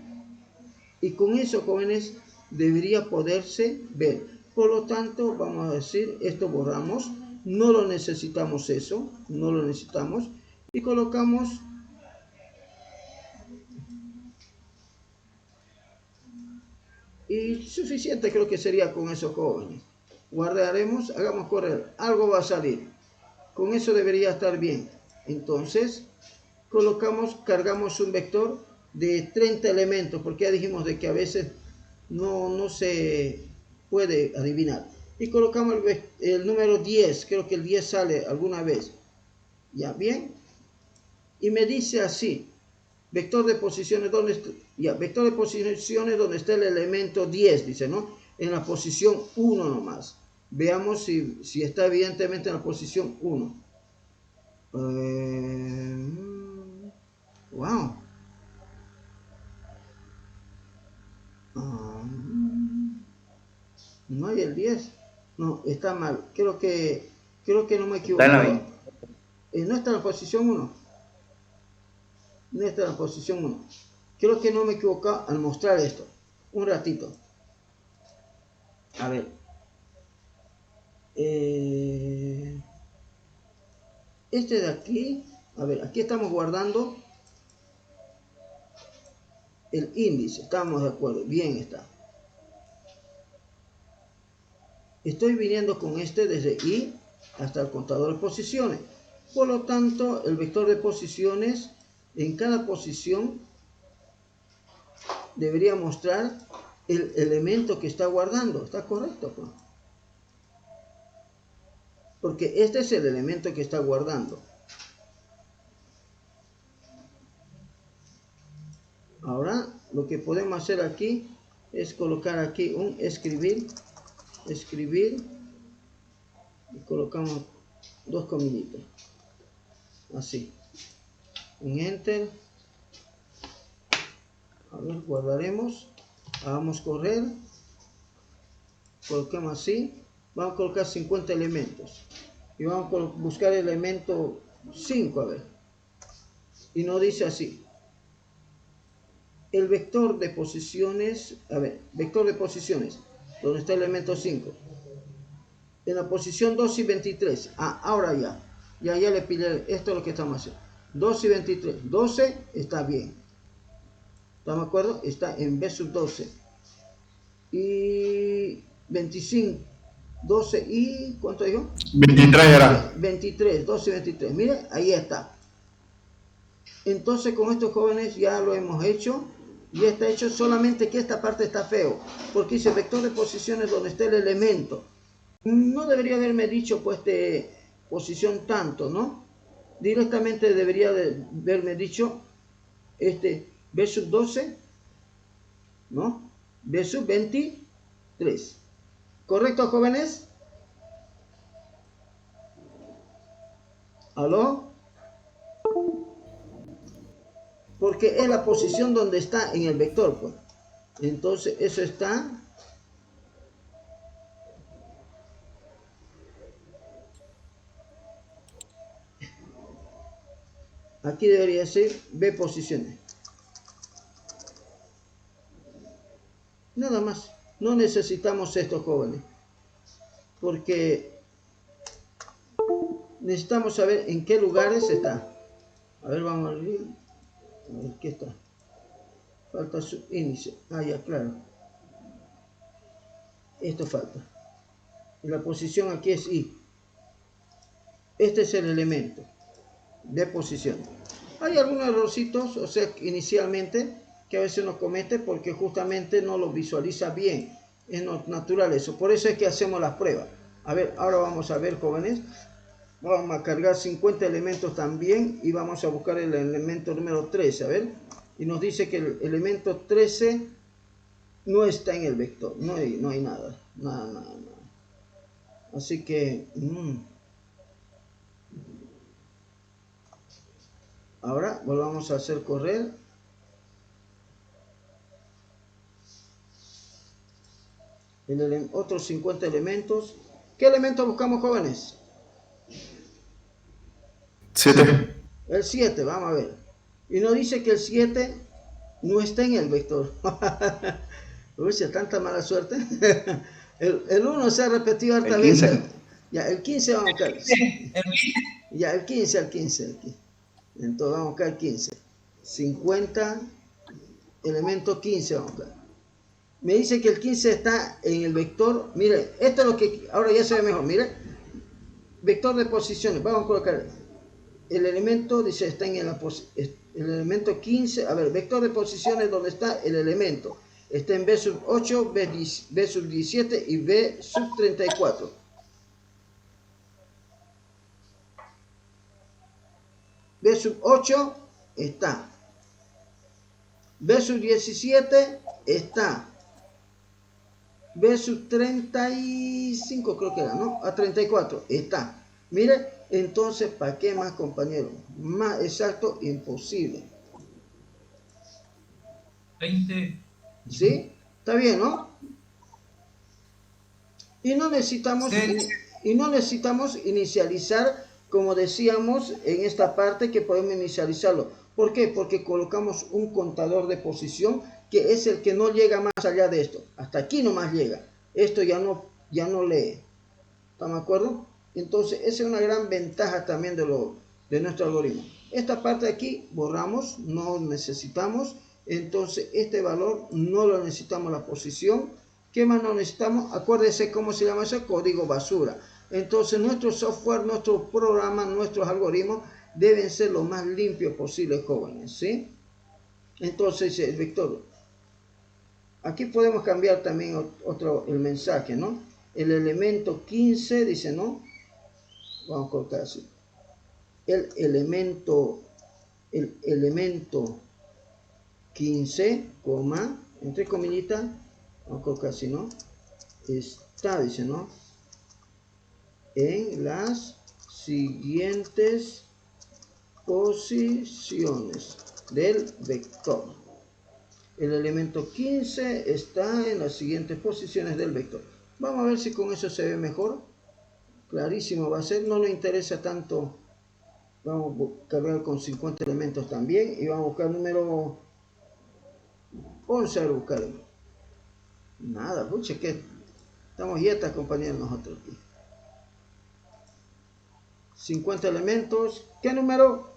Y con eso, jóvenes, debería poderse ver. Por lo tanto, vamos a decir, esto borramos, no lo necesitamos eso, no lo necesitamos, y colocamos Y suficiente creo que sería con esos jóvenes. Guardaremos, hagamos correr, algo va a salir. Con eso debería estar bien. Entonces, cargamos un vector de 30 elementos, porque ya dijimos de que a veces no se puede adivinar. Y colocamos el número 10, creo que el 10 sale alguna vez. ¿Ya? Bien. Y me dice así, vector de posiciones, vector de posiciones donde está el elemento 10, dice, ¿no? En la posición 1 nomás. Veamos si está evidentemente en la posición 1. Wow. No hay el 10. No, está mal. Creo que no me he equivocado. No está en la posición 1. No está en la posición 1. Creo que no me he equivocado al mostrar esto. Un ratito. A ver. Este de aquí. A ver, aquí estamos guardando el índice. Estamos de acuerdo. Bien está. Estoy viniendo con este desde I hasta el contador de posiciones. Por lo tanto, el vector de posiciones en cada posición debería mostrar el elemento que está guardando. ¿Está correcto? Porque este es el elemento que está guardando. Ahora, lo que podemos hacer aquí es colocar aquí un escribir, y colocamos 2 comillitas. Así. Un enter. A ver, guardaremos. Hagamos correr. Coloquemos así. Vamos a colocar 50 elementos. Y vamos a buscar el elemento 5, a ver. Y nos dice así. El vector de posiciones, a ver, vector de posiciones, donde está el elemento 5. En la posición 2 y 23. Ahora ya le pillé, esto es lo que estamos haciendo. 2 y 23. 12 está bien. ¿Estamos de acuerdo? Está en B sub 12. Y 25. 12 y... ¿cuánto dijo? 23 era. 23, 12 y 23. Mire, ahí está. Entonces con estos jóvenes ya lo hemos hecho. Ya está hecho, solamente que esta parte está feo. Porque dice vector de posiciones donde está el elemento. No debería haberme dicho pues de posición tanto, ¿no? Directamente debería de haberme dicho B sub 12, ¿no? B sub 23. ¿Correcto, jóvenes? ¿Aló? Porque es la posición donde está en el vector, pues. Entonces, eso está. Aquí debería ser B posiciones. Nada más. No necesitamos esto, jóvenes. Porque necesitamos saber en qué lugares está. A ver, vamos a ver. A ver, ¿qué está? Falta su índice. Ya, claro. Esto falta. Y la posición aquí es I. Este es el elemento de posición. Hay algunos errorcitos, o sea, inicialmente, que a veces uno comete porque justamente no lo visualiza bien. Es natural eso. Por eso es que hacemos las pruebas. A ver, ahora vamos a ver, jóvenes. Vamos a cargar 50 elementos también y vamos a buscar el elemento número 13. A ver. Y nos dice que el elemento 13 no está en el vector. No hay nada. Nada. Así que... Ahora volvamos a hacer correr. Otros 50 elementos. ¿Qué elemento buscamos, jóvenes? 7. El 7, vamos a ver. Y nos dice que el 7 no está en el vector. Uy, tanta mala suerte. El 1 se ha repetido harta veces. Ya, el 15 vamos a buscar. Ya, el 15. Entonces vamos a buscar 15. 50, elemento 15 vamos a buscar. Me dice que el 15 está en el vector. Mire, esto es lo que ahora ya se ve mejor. Mire, vector de posiciones. Vamos a colocar el elemento, dice, está en el elemento 15. A ver, vector de posiciones, donde está el elemento. Está en B sub 8, B sub 17 y B sub 34. B sub 8 está. B sub 17 está. B sub 35 creo que era, ¿no? A 34 está. Mire, entonces, ¿para qué más, compañero? Más exacto, imposible. 20. ¿Sí? Está bien, ¿no? Y no necesitamos, Sí. y no necesitamos inicializar, como decíamos en esta parte, que podemos inicializarlo. ¿Por qué? Porque colocamos un contador de posición que es el que no llega más allá de esto. Hasta aquí nomás llega. Esto ya no lee. ¿Están de acuerdo? Entonces, esa es una gran ventaja también de nuestro algoritmo. Esta parte de aquí borramos, no necesitamos. Entonces, este valor no lo necesitamos, la posición. ¿Qué más no necesitamos? Acuérdense cómo se llama eso, código basura. Entonces, nuestro software, nuestro programa, nuestros algoritmos deben ser lo más limpios posible, jóvenes, ¿sí? Entonces, el vector. Aquí podemos cambiar también el mensaje, ¿no? El elemento 15, dice, ¿no? Vamos a colocar así. El elemento 15, coma, entre comillitas, vamos a colocar así, ¿no? Está, dice, ¿no? En las siguientes posiciones del vector. El elemento 15 está en las siguientes posiciones del vector. Vamos a ver si con eso se ve mejor. Clarísimo va a ser, no nos interesa tanto. Vamos a cargar con 50 elementos también y vamos a buscar número 11 a buscar. Nada, pucha, que estamos yetas, compañeros, nosotros aquí. 50 elementos. ¿Qué número?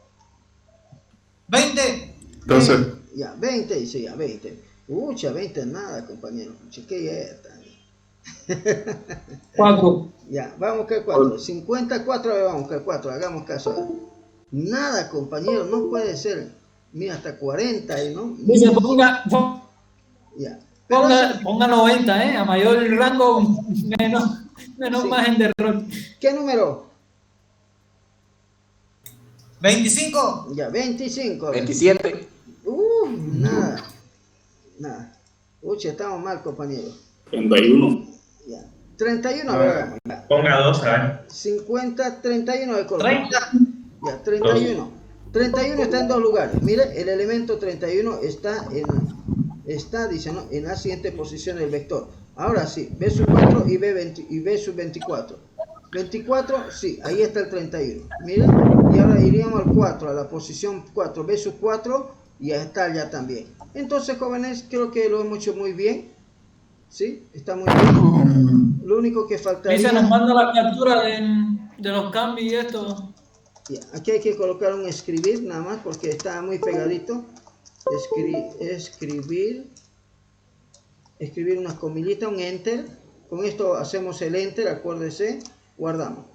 20. 12. Ya, 20, dice ya, 20. Pucha, 20 nada, compañero. Pucha, que yeta. 4. Ya, vamos a buscar 4. 54, vamos a buscar 4. Hagamos caso. Nada, compañero, no puede ser. Mira, hasta 40, ¿no? Dice, Ya. Pero ponga 90, ¿eh? A mayor rango, menos sí. margen de error. ¿Qué número? 25. Ya, 25. A ver. 27. Nada. Nada. Pucha, estamos mal, compañero. 31. Ya. 31, A a ver, ver, vamos. Ya. ponga 2, a ver. 50, 31 de color. 30. Ya, 31. 31 está en dos lugares. Mire, el elemento 31 dice, ¿no? En la siguiente posición del vector. Ahora sí, B sub 4 y B sub 24. 24, sí, ahí está el 31. Miren, y ahora iríamos al 4, a la posición 4, B sub 4, y está ya también. Entonces, jóvenes, creo que lo hemos hecho muy bien. ¿Sí? Está muy bien. Lo único que faltaría... Dice, nos manda la captura de los cambios y esto. Ya, aquí hay que colocar un escribir nada más porque está muy pegadito. Escribir unas comillitas, un enter. Con esto hacemos el enter, acuérdese, guardamos.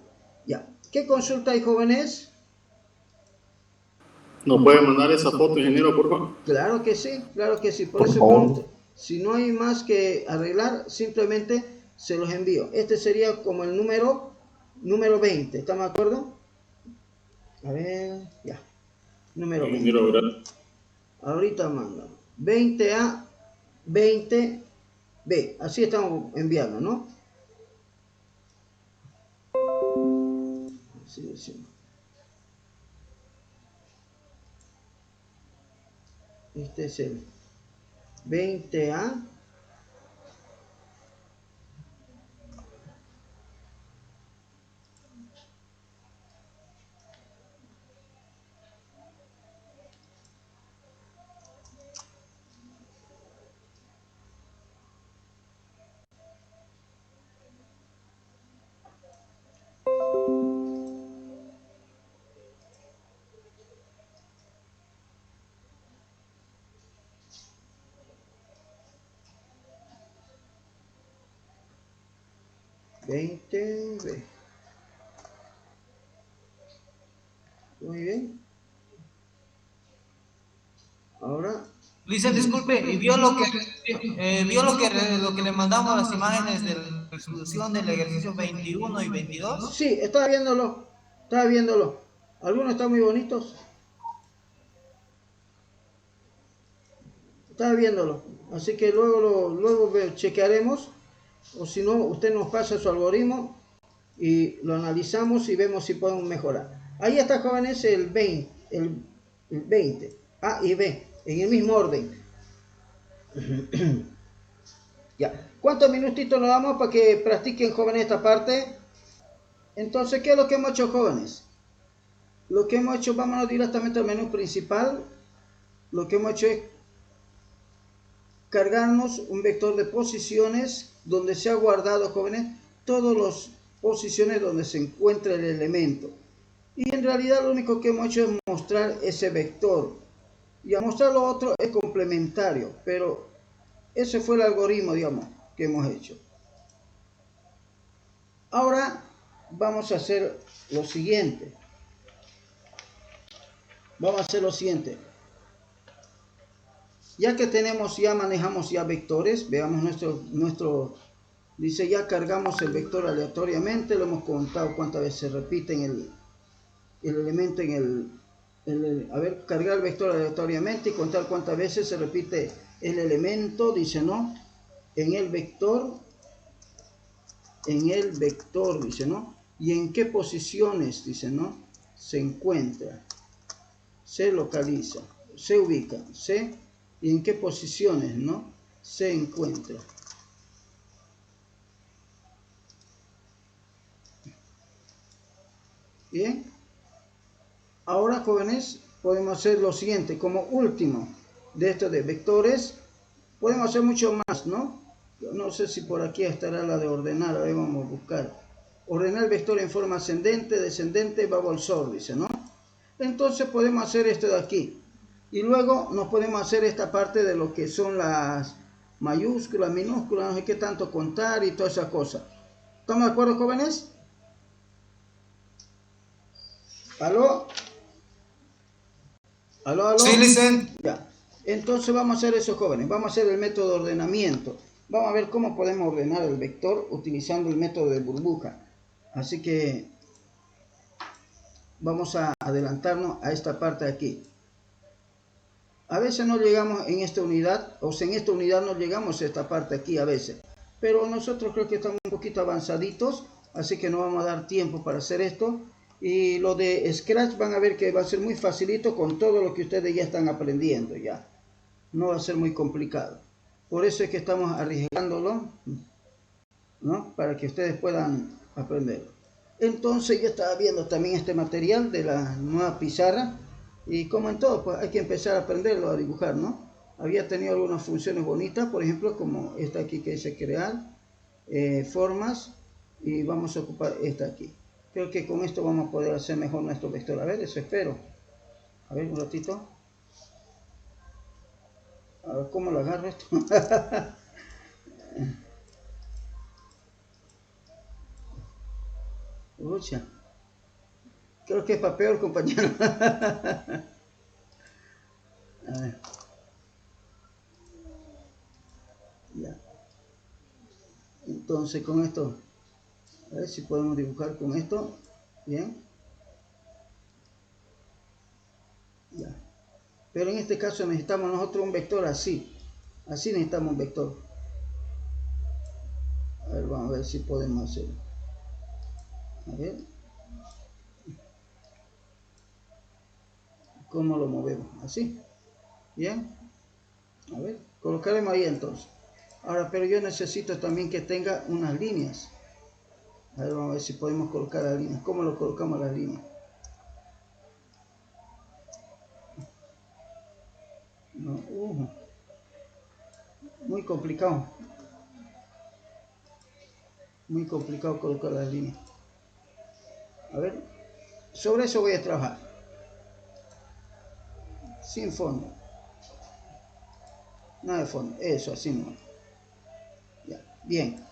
Ya. ¿Qué consulta hay, jóvenes? ¿Nos puede mandar esa foto, ingeniero, por favor? Claro que sí, claro que sí. Por eso, si no hay más que arreglar, simplemente se los envío. Este sería como el número 20. ¿Estamos de acuerdo? A ver, ya. Número 20. Ingeniero, gracias. Ahorita mando 20A, 20B. Así estamos enviando, ¿no? Así decimos. Este es el 20A. 20B. Muy bien. Ahora, Lisa, disculpe, ¿y vio lo que le mandamos las imágenes de la resolución del ejercicio 21 y 22? sí, estaba viéndolo. Estaba viéndolo. Algunos están muy bonitos. Estaba viéndolo. Así que luego chequearemos. O si no, usted nos pasa su algoritmo y lo analizamos y vemos si podemos mejorar. Ahí está, jóvenes, el 20, el 20, A y B, en el mismo orden. Ya. ¿Cuántos minutitos nos damos para que practiquen, jóvenes, esta parte? Entonces, ¿qué es lo que hemos hecho, jóvenes? Lo que hemos hecho, vámonos directamente al menú principal. Lo que hemos hecho es cargarnos un vector de posiciones donde se ha guardado, jóvenes, todas las posiciones donde se encuentra el elemento. Y en realidad lo único que hemos hecho es mostrar ese vector. Y a mostrar lo otro es complementario, pero ese fue el algoritmo, digamos, que hemos hecho. Ahora vamos a hacer lo siguiente. Ya que manejamos ya vectores, veamos nuestro dice, ya cargamos el vector aleatoriamente, lo hemos contado cuántas veces se repite en el elemento cargar el vector aleatoriamente y contar cuántas veces se repite el elemento, dice, ¿no? En el vector, dice, ¿no? Y en qué posiciones, dice, ¿no? Se encuentra, se localiza, se ubica, y en qué posiciones, ¿no? Se encuentra. Bien. Ahora, jóvenes, podemos hacer lo siguiente, como último de esto de vectores, podemos hacer mucho más, ¿no? No sé si por aquí estará la de ordenar, a ver, vamos a buscar. Ordenar el vector en forma ascendente, descendente, bubble sort, dice, ¿no? Entonces podemos hacer esto de aquí. Y luego nos podemos hacer esta parte de lo que son las mayúsculas, minúsculas, no sé qué tanto contar y todas esas cosas. ¿Estamos de acuerdo, jóvenes? ¿Aló? ¿Aló? Sí, listen. Ya. Entonces vamos a hacer eso, jóvenes. Vamos a hacer el método de ordenamiento. Vamos a ver cómo podemos ordenar el vector utilizando el método de burbuja. Así que vamos a adelantarnos a esta parte de aquí. A veces no llegamos en esta unidad, o sea, en esta unidad no llegamos a esta parte aquí a veces. Pero nosotros creo que estamos un poquito avanzaditos, así que no vamos a dar tiempo para hacer esto. Y lo de Scratch van a ver que va a ser muy facilito con todo lo que ustedes ya están aprendiendo ya. No va a ser muy complicado. Por eso es que estamos arriesgándolo, ¿no? Para que ustedes puedan aprenderlo. Entonces yo estaba viendo también este material de la nueva pizarra. Y como en todo, pues hay que empezar a aprenderlo a dibujar, ¿no? Había tenido algunas funciones bonitas, por ejemplo, como esta aquí que dice crear, formas, y vamos a ocupar esta aquí. Creo que con esto vamos a poder hacer mejor nuestro vector. A ver, eso espero. A ver, un ratito. A ver, ¿cómo lo agarro esto? Ucha. Creo que es para peor, compañero. A ver. Ya. Entonces con esto, a ver si podemos dibujar con esto. Bien. Ya. Pero en este caso necesitamos nosotros un vector así. Así necesitamos un vector. A ver, vamos a ver si podemos hacerlo. A ver. ¿Cómo lo movemos? Así. Bien. A ver, colocaremos ahí entonces. Ahora, pero yo necesito también que tenga unas líneas. A ver, vamos a ver si podemos colocar las líneas. ¿Cómo lo colocamos las líneas? No, muy complicado. Muy complicado colocar las líneas. A ver, sobre eso voy a trabajar. Sin fondo. Nada de fondo. Eso, así no. Ya, bien.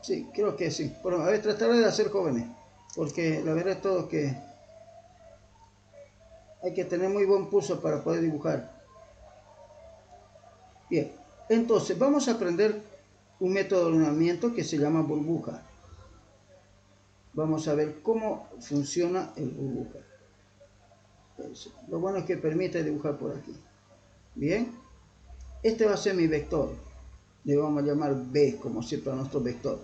Sí, creo que sí. Pero a ver, trataré de hacer jóvenes, porque la verdad es todo que hay que tener muy buen pulso para poder dibujar. Bien, entonces vamos a aprender un método de ordenamiento que se llama burbuja. Vamos a ver cómo funciona el burbuja. Lo bueno es que permite dibujar por aquí. Bien, este va a ser mi vector. Le vamos a llamar B, como siempre a nuestro vector.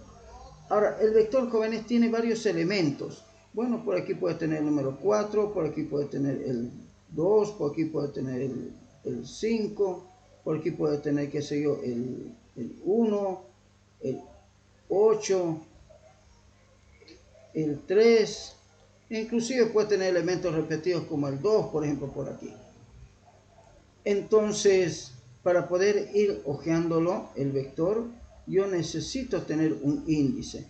Ahora, el vector, jóvenes, tiene varios elementos. Bueno, por aquí puede tener el número 4, por aquí puede tener el 2, por aquí puede tener el 5, por aquí puede tener, qué sé yo, el 1, el 8, el 3, e inclusive puede tener elementos repetidos como el 2, por ejemplo, por aquí. Entonces, para poder ir hojeándolo, el vector, yo necesito tener un índice.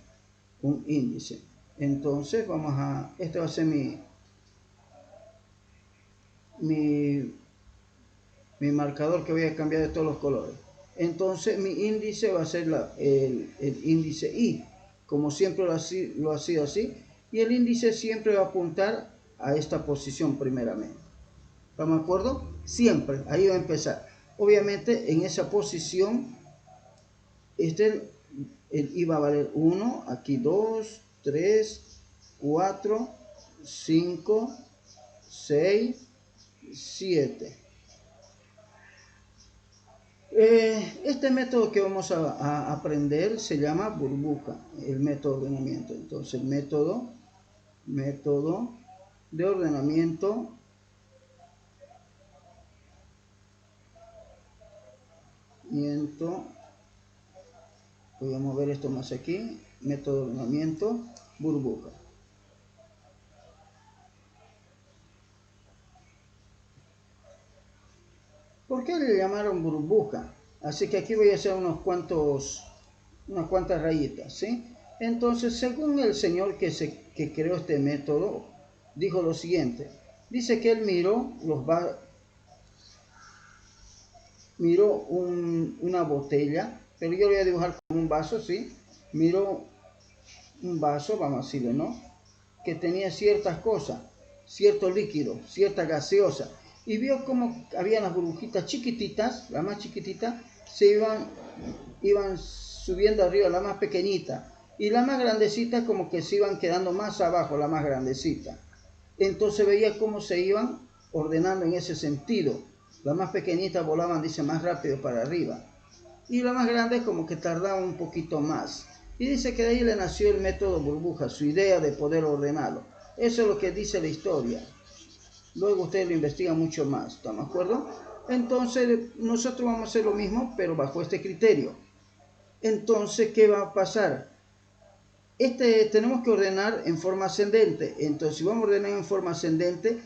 Entonces, este va a ser mi marcador que voy a cambiar de todos los colores. Entonces, mi índice va a ser el índice I, como siempre lo ha sido así, y el índice siempre va a apuntar a esta posición primeramente. ¿Estamos de acuerdo? Siempre, ahí va a empezar. Obviamente, en esa posición, el I va a valer 1, aquí 2, 3, 4, 5, 6, 7. Este método que vamos a aprender se llama burbuja, el método de ordenamiento. Entonces, el método de ordenamiento voy a mover esto más aquí, método de ordenamiento, burbuja. ¿Por qué le llamaron burbuja? Así que aquí voy a hacer unas cuantas rayitas, ¿sí? Entonces, según el señor que creó este método, dijo lo siguiente. Dice que él miró una botella, pero yo lo voy a dibujar como un vaso, ¿sí? Miró un vaso, vamos a decirlo, ¿no? Que tenía ciertas cosas, cierto líquido, cierta gaseosa, y vio como había las burbujitas chiquititas, la más chiquitita, se iban subiendo arriba, la más pequeñita, y la más grandecita como que se iban quedando más abajo, la más grandecita. Entonces veía cómo se iban ordenando en ese sentido. Las más pequeñitas volaban, dice, más rápido para arriba, y las más grandes como que tardaban un poquito más. Y dice que de ahí le nació el método burbuja, su idea de poder ordenarlo. Eso es lo que dice la historia. Luego ustedes lo investigan mucho más, ¿están de acuerdo? Entonces nosotros vamos a hacer lo mismo, pero bajo este criterio. Entonces, ¿qué va a pasar? Tenemos que ordenar en forma ascendente. Entonces, si vamos a ordenar en forma ascendente,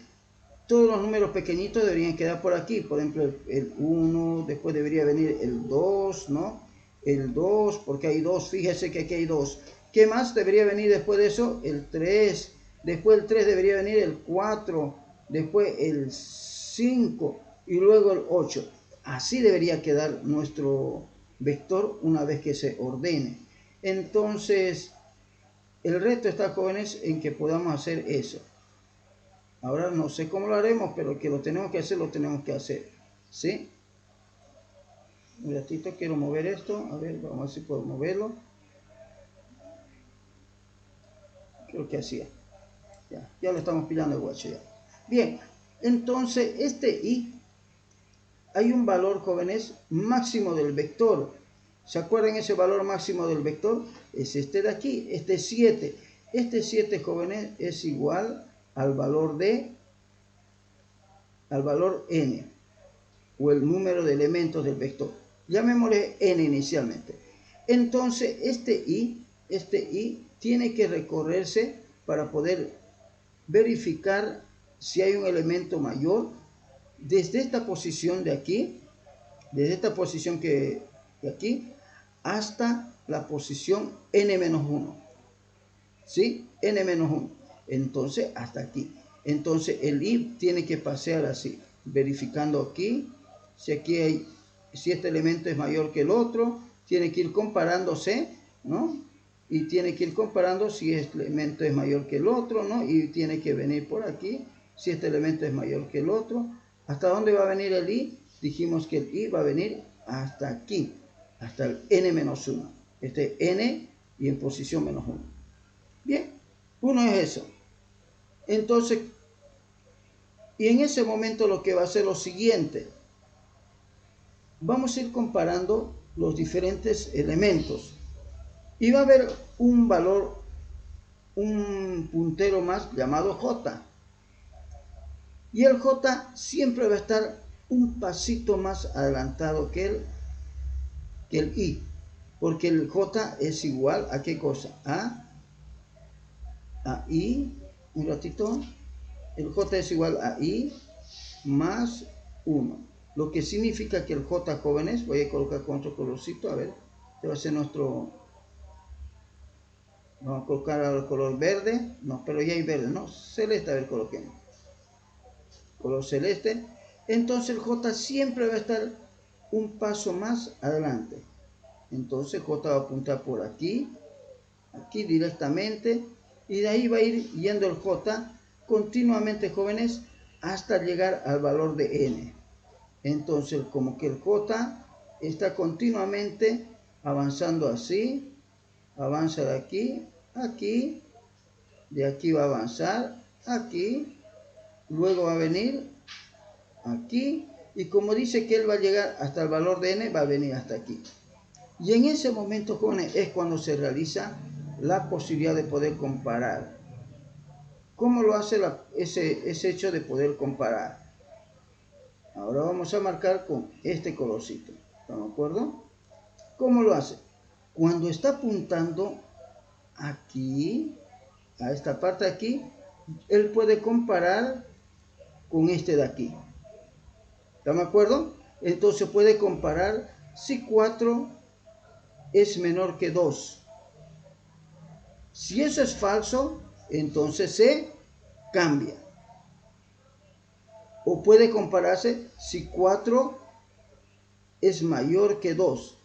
todos los números pequeñitos deberían quedar por aquí. Por ejemplo, el 1, después debería venir el 2, ¿no? El 2, porque hay 2, fíjese que aquí hay 2. ¿Qué más debería venir después de eso? El 3, después el 3 debería venir el 4, después el 5 y luego el 8. Así debería quedar nuestro vector una vez que se ordene. Entonces, el reto está, jóvenes, en que podamos hacer eso. Ahora no sé cómo lo haremos, pero que lo tenemos que hacer, ¿sí? Un ratito, quiero mover esto. A ver, vamos a ver si puedo moverlo. Creo que así es. Ya lo estamos pillando el guacho ya. Bien, entonces este I, hay un valor, jóvenes, máximo del vector. ¿Se acuerdan ese valor máximo del vector? Es este de aquí, este 7. Este 7, jóvenes, es igual al valor n, o el número de elementos del vector. Llamémosle n inicialmente. Entonces, este I tiene que recorrerse para poder verificar si hay un elemento mayor desde esta posición de aquí, desde esta posición de aquí, hasta la posición n-1. ¿Sí? n-1. Entonces, hasta aquí. Entonces, el I tiene que pasear así, verificando aquí, si este elemento es mayor que el otro, tiene que ir comparándose, ¿no? y tiene que ir comparando si este elemento es mayor que el otro, ¿no? Y tiene que venir por aquí, si este elemento es mayor que el otro. ¿Hasta dónde va a venir el i? Dijimos que el i va a venir hasta aquí, hasta el n-1. Este n y en posición -1. Bien, uno es eso. Entonces, y en ese momento lo que va a hacer lo siguiente. Vamos a ir comparando los diferentes elementos. Y va a haber un valor, un puntero más llamado j. Y el j siempre va a estar un pasito más adelantado que el i. Porque el j es igual a ¿qué cosa? A i, un ratito. El j es igual a i más 1. Lo que significa que el j, jóvenes, voy a colocar con otro colorcito, a ver, este va a ser nuestro, vamos a colocar el color verde, no, pero ya hay verde, no, celeste, a ver, coloquemos, color celeste. Entonces el j siempre va a estar un paso más adelante. Entonces j va a apuntar por aquí, aquí directamente, y de ahí va a ir yendo el j continuamente, jóvenes, hasta llegar al valor de n. Entonces, como que el j está continuamente avanzando así, avanza de aquí, aquí, de aquí va a avanzar, aquí, luego va a venir aquí, y como dice que él va a llegar hasta el valor de n, va a venir hasta aquí. Y en ese momento, jóvenes, es cuando se realiza la posibilidad de poder comparar. ¿Cómo lo hace ese hecho de poder comparar? Ahora vamos a marcar con este colorcito. ¿Estamos de acuerdo? ¿Cómo lo hace? Cuando está apuntando aquí, a esta parte de aquí, él puede comparar con este de aquí. ¿Estamos de acuerdo? Entonces puede comparar si 4 es menor que 2. Si eso es falso, entonces se cambia. O puede compararse si 4 es mayor que 2.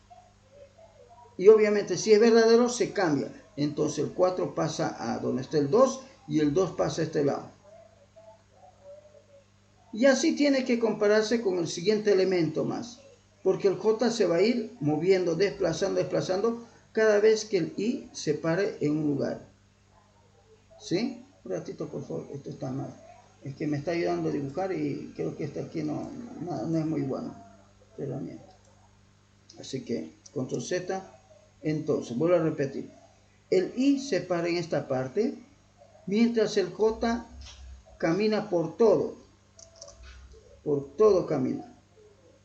Y obviamente si es verdadero se cambia. Entonces el 4 pasa a donde está el 2 y el 2 pasa a este lado. Y así tiene que compararse con el siguiente elemento más. Porque el j se va a ir moviendo, desplazando cada vez que el i se pare en un lugar. ¿Sí? Un ratito, por favor, esto está mal. Es que me está ayudando a dibujar y creo que este aquí no es muy bueno. Herramienta. Así que, control Z. Entonces, vuelvo a repetir. El i se para en esta parte, mientras el j camina por todo. Por todo camina.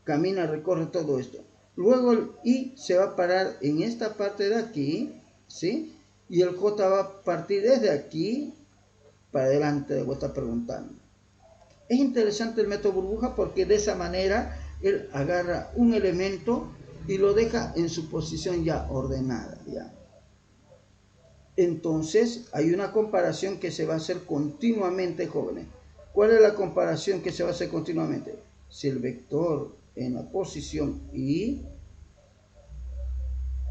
Camina, recorre todo esto. Luego el i se va a parar en esta parte de aquí, ¿sí? Y el j va a partir desde aquí para adelante, de vuelta preguntando. Es interesante el método burbuja porque de esa manera él agarra un elemento y lo deja en su posición ya ordenada. ¿Ya? Entonces hay una comparación que se va a hacer continuamente, jóvenes. ¿Cuál es la comparación que se va a hacer continuamente? Si el vector en la posición i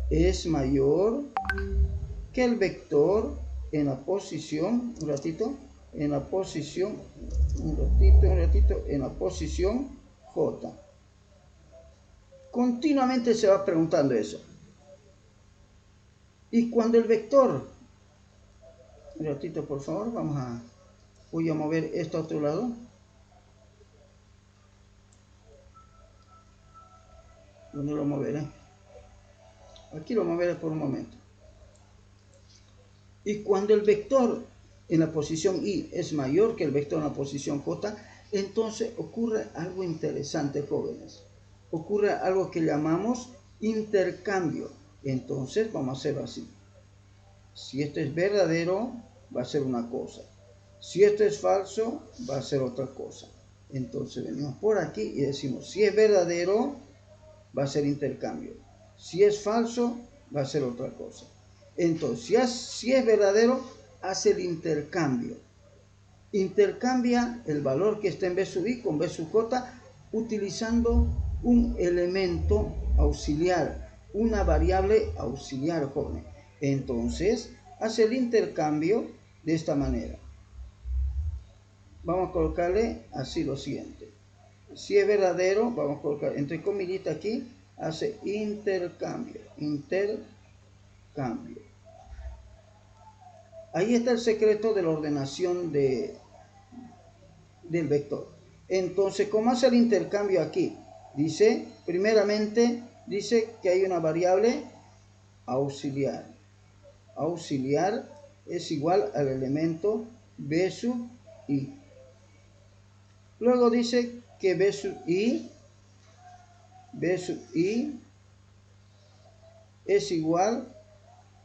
es mayor que el vector en la posición, en la posición j. Continuamente se va preguntando eso. Y cuando el vector, un ratito por favor, voy a mover esto a otro lado. ¿Dónde lo moveré? Aquí lo moveré por un momento. Y cuando el vector en la posición i es mayor que el vector en la posición j, entonces ocurre algo interesante, jóvenes. Ocurre algo que llamamos intercambio. Entonces vamos a hacerlo así. Si esto es verdadero, va a ser una cosa. Si esto es falso, va a ser otra cosa. Entonces venimos por aquí y decimos, si es verdadero, va a ser intercambio. Si es falso, va a ser otra cosa. Entonces, si es verdadero, hace el intercambio. Intercambia el valor que está en B sub i con B sub j utilizando un elemento auxiliar, una variable auxiliar, jóvenes. Entonces, hace el intercambio de esta manera. Vamos a colocarle así lo siguiente. Si es verdadero, vamos a colocar entre comillitas aquí, hace intercambio. Ahí está el secreto de la ordenación del vector. Entonces, ¿cómo hace el intercambio aquí? Dice, primeramente, dice que hay una variable auxiliar. Auxiliar es igual al elemento b sub i. Luego dice que b sub i es igual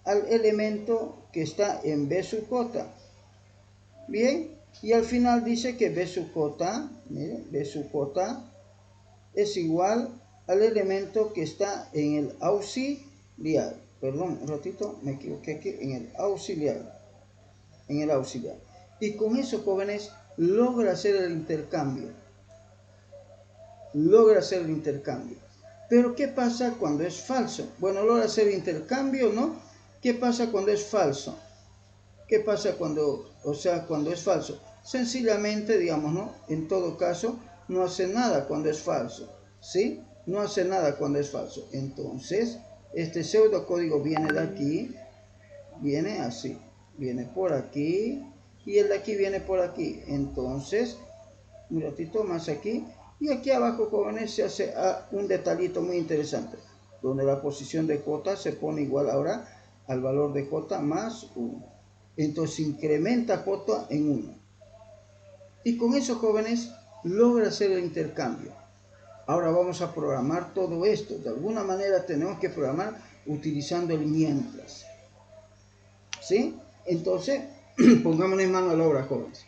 al elemento que está en b sub j. Bien, y al final dice que b sub j, miren, b sub j es igual al elemento que está en el auxiliar. Perdón, un ratito, me equivoqué aquí, en el auxiliar. Y con eso, jóvenes, logra hacer el intercambio. Pero ¿qué pasa cuando es falso? Bueno, logra hacer el intercambio, ¿no? ¿Qué pasa cuando es falso? ¿Qué pasa cuando es falso? Sencillamente, digamos, ¿no? En todo caso, no hace nada cuando es falso, ¿sí? No hace nada cuando es falso. Entonces, este pseudocódigo viene de aquí, viene así, viene por aquí, y el de aquí viene por aquí. Entonces, un ratito más aquí, y aquí abajo, jóvenes, se hace un detallito muy interesante, donde la posición de J se pone igual ahora al valor de J más 1. Entonces incrementa J en 1. Y con eso, jóvenes, logra hacer el intercambio. Ahora vamos a programar todo esto. De alguna manera tenemos que programar utilizando el mientras. ¿Sí? Entonces, pongámonos en mano a la obra, jóvenes.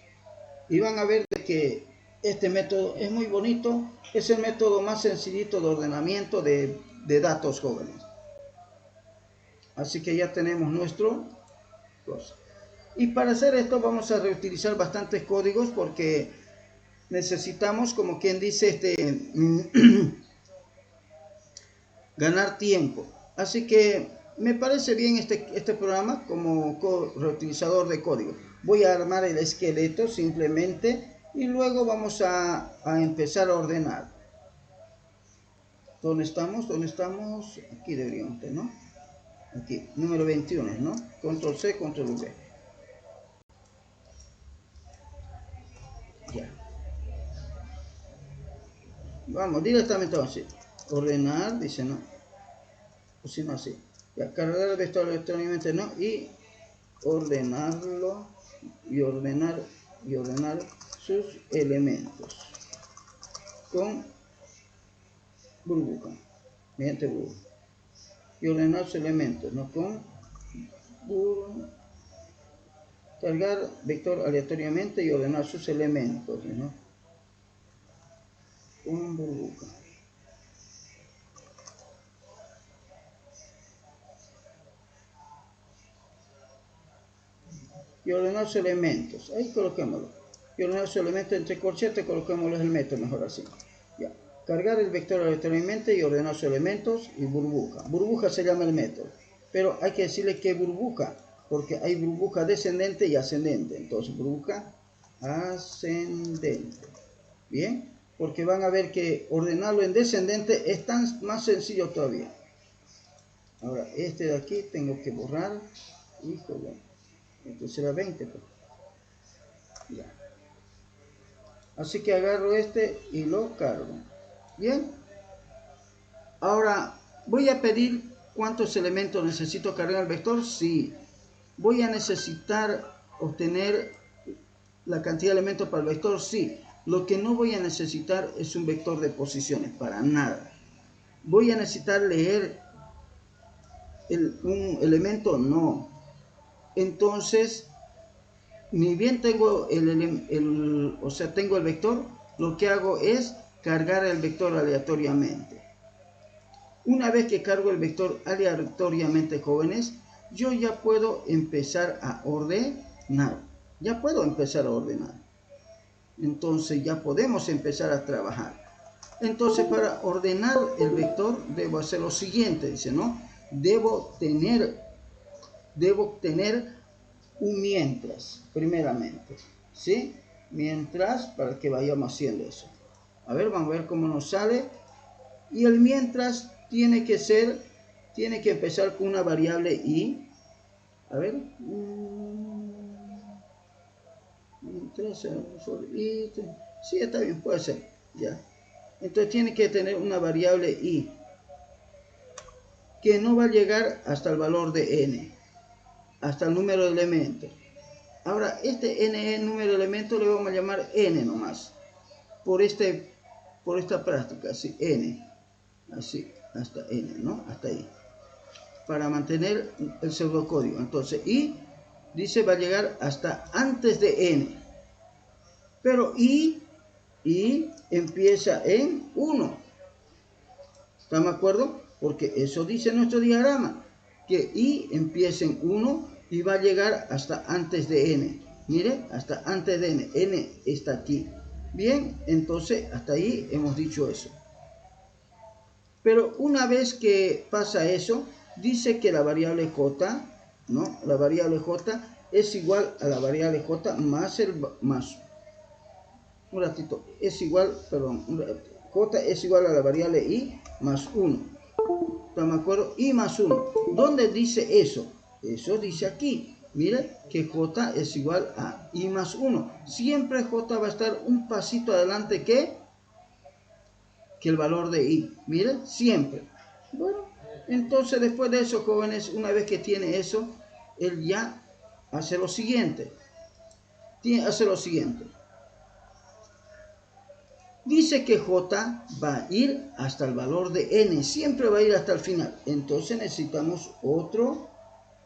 Y van a ver que este método es muy bonito. Es el método más sencillito de ordenamiento de datos, jóvenes. Así que ya tenemos nuestro cosa. Y para hacer esto vamos a reutilizar bastantes códigos porque necesitamos, como quien dice, ganar tiempo. Así que me parece bien este programa como reutilizador de código. Voy a armar el esqueleto simplemente y luego vamos a empezar a ordenar. ¿Dónde estamos? Aquí deberíamos estar, ¿no? Aquí, número 21, ¿no? Control C, Control V. Ya. Vamos directamente así. Ordenar, dice no. O si no, así. Ya, cargar el vector electrónicamente, ¿no? Y ordenarlo. Y ordenar sus elementos. Con burbuja. Mediante burbuja. Y ordenar sus elementos, ¿no? Con burbuja. Cargar vector aleatoriamente y ordenar sus elementos, ¿no? Con burbuja. Y ordenar sus elementos. Ahí coloquémoslo. Y ordenar sus elementos entre corchetes, coloquémoslo el método, mejor así. Ya. Cargar el vector aleatoriamente y ordenar sus elementos y burbuja. Burbuja se llama el método. Pero hay que decirle que burbuja, porque hay burbuja descendente y ascendente. Entonces, burbuja ascendente. Bien, porque van a ver que ordenarlo en descendente es más sencillo todavía. Ahora, este de aquí tengo que borrar. Híjole, entonces será 20. Pues. Ya. Así que agarro este y lo cargo. Bien. Ahora, voy a pedir cuántos elementos necesito cargar el vector. Sí. Voy a necesitar obtener la cantidad de elementos para el vector. Sí. Lo que no voy a necesitar es un vector de posiciones, para nada. ¿Voy a necesitar leer un elemento? No. Entonces, ni bien tengo tengo el vector, lo que hago es cargar el vector aleatoriamente. Una vez que cargo el vector aleatoriamente, jóvenes, yo ya puedo empezar a ordenar. Entonces ya podemos empezar a trabajar. Entonces para ordenar el vector debo hacer lo siguiente, dice, ¿no? Debo tener debo tener un mientras, primeramente, ¿sí? Mientras, para que vayamos haciendo eso. A ver, vamos a ver cómo nos sale. Y el mientras tiene que empezar con una variable i. A ver. Mientras, sí, está bien, puede ser. Ya. Entonces tiene que tener una variable i que no va a llegar hasta el valor de n, hasta el número de elementos. Ahora, este n número de elementos le vamos a llamar n nomás, por esta práctica, así, n, así, hasta n, ¿no? Hasta ahí, para mantener el pseudocódigo. Entonces, i, dice, va a llegar hasta antes de n, pero i empieza en 1. ¿Estamos de acuerdo? Porque eso dice nuestro diagrama, que i empieza en 1 y va a llegar hasta antes de n. Mire, hasta antes de n. N está aquí. Bien, entonces hasta ahí hemos dicho eso. Pero una vez que pasa eso, dice que la variable j, ¿no? La variable j es igual a la variable j más un ratito, es igual, perdón, j es igual a la variable i más 1. ¿Estamos de acuerdo? I más 1. ¿Dónde dice eso? Eso dice aquí. Mire que j es igual a i más 1. Siempre j va a estar un pasito adelante que el valor de i. Mire, siempre. Bueno, entonces después de eso, jóvenes, una vez que tiene eso, él ya hace lo siguiente. Hace lo siguiente. Dice que j va a ir hasta el valor de n, siempre va a ir hasta el final. Entonces necesitamos otro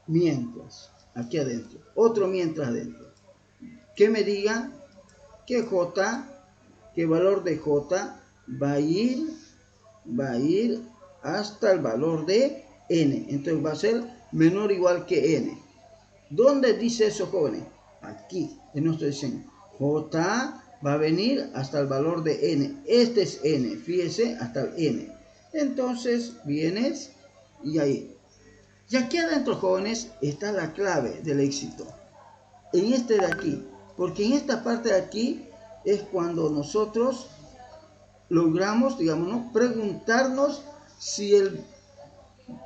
mientras, aquí adentro, otro mientras adentro. Que me diga que que el valor de j va a ir hasta el valor de n. Entonces va a ser menor o igual que n. ¿Dónde dice eso, jóvenes? Aquí, en nuestro diseño. J va a venir hasta el valor de n. Este es n, fíjese, hasta el n. Entonces vienes y ahí. Y aquí adentro, jóvenes, está la clave del éxito. En este de aquí. Porque en esta parte de aquí es cuando nosotros logramos, digamos, ¿no?, preguntarnos si el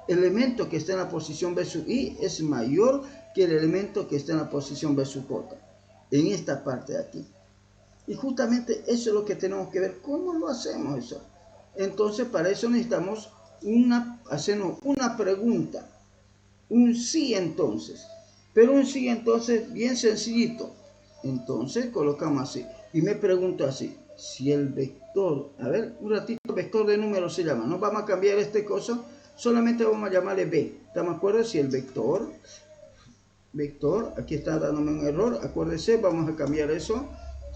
elemento que está en la posición B sub i es mayor que el elemento que está en la posición B sub j. En esta parte de aquí. Y justamente eso es lo que tenemos que ver. ¿Cómo lo hacemos eso? Entonces, para eso necesitamos hacernos una pregunta. Un sí, entonces. Pero un sí, entonces, bien sencillito. Entonces, colocamos así. Y me pregunto así. Si el vector, a ver, un ratito, vector de número se llama. No vamos a cambiar este coso. Solamente vamos a llamarle B. ¿Estamos de acuerdo? Si el vector, aquí está dándome un error. Acuérdese, vamos a cambiar eso.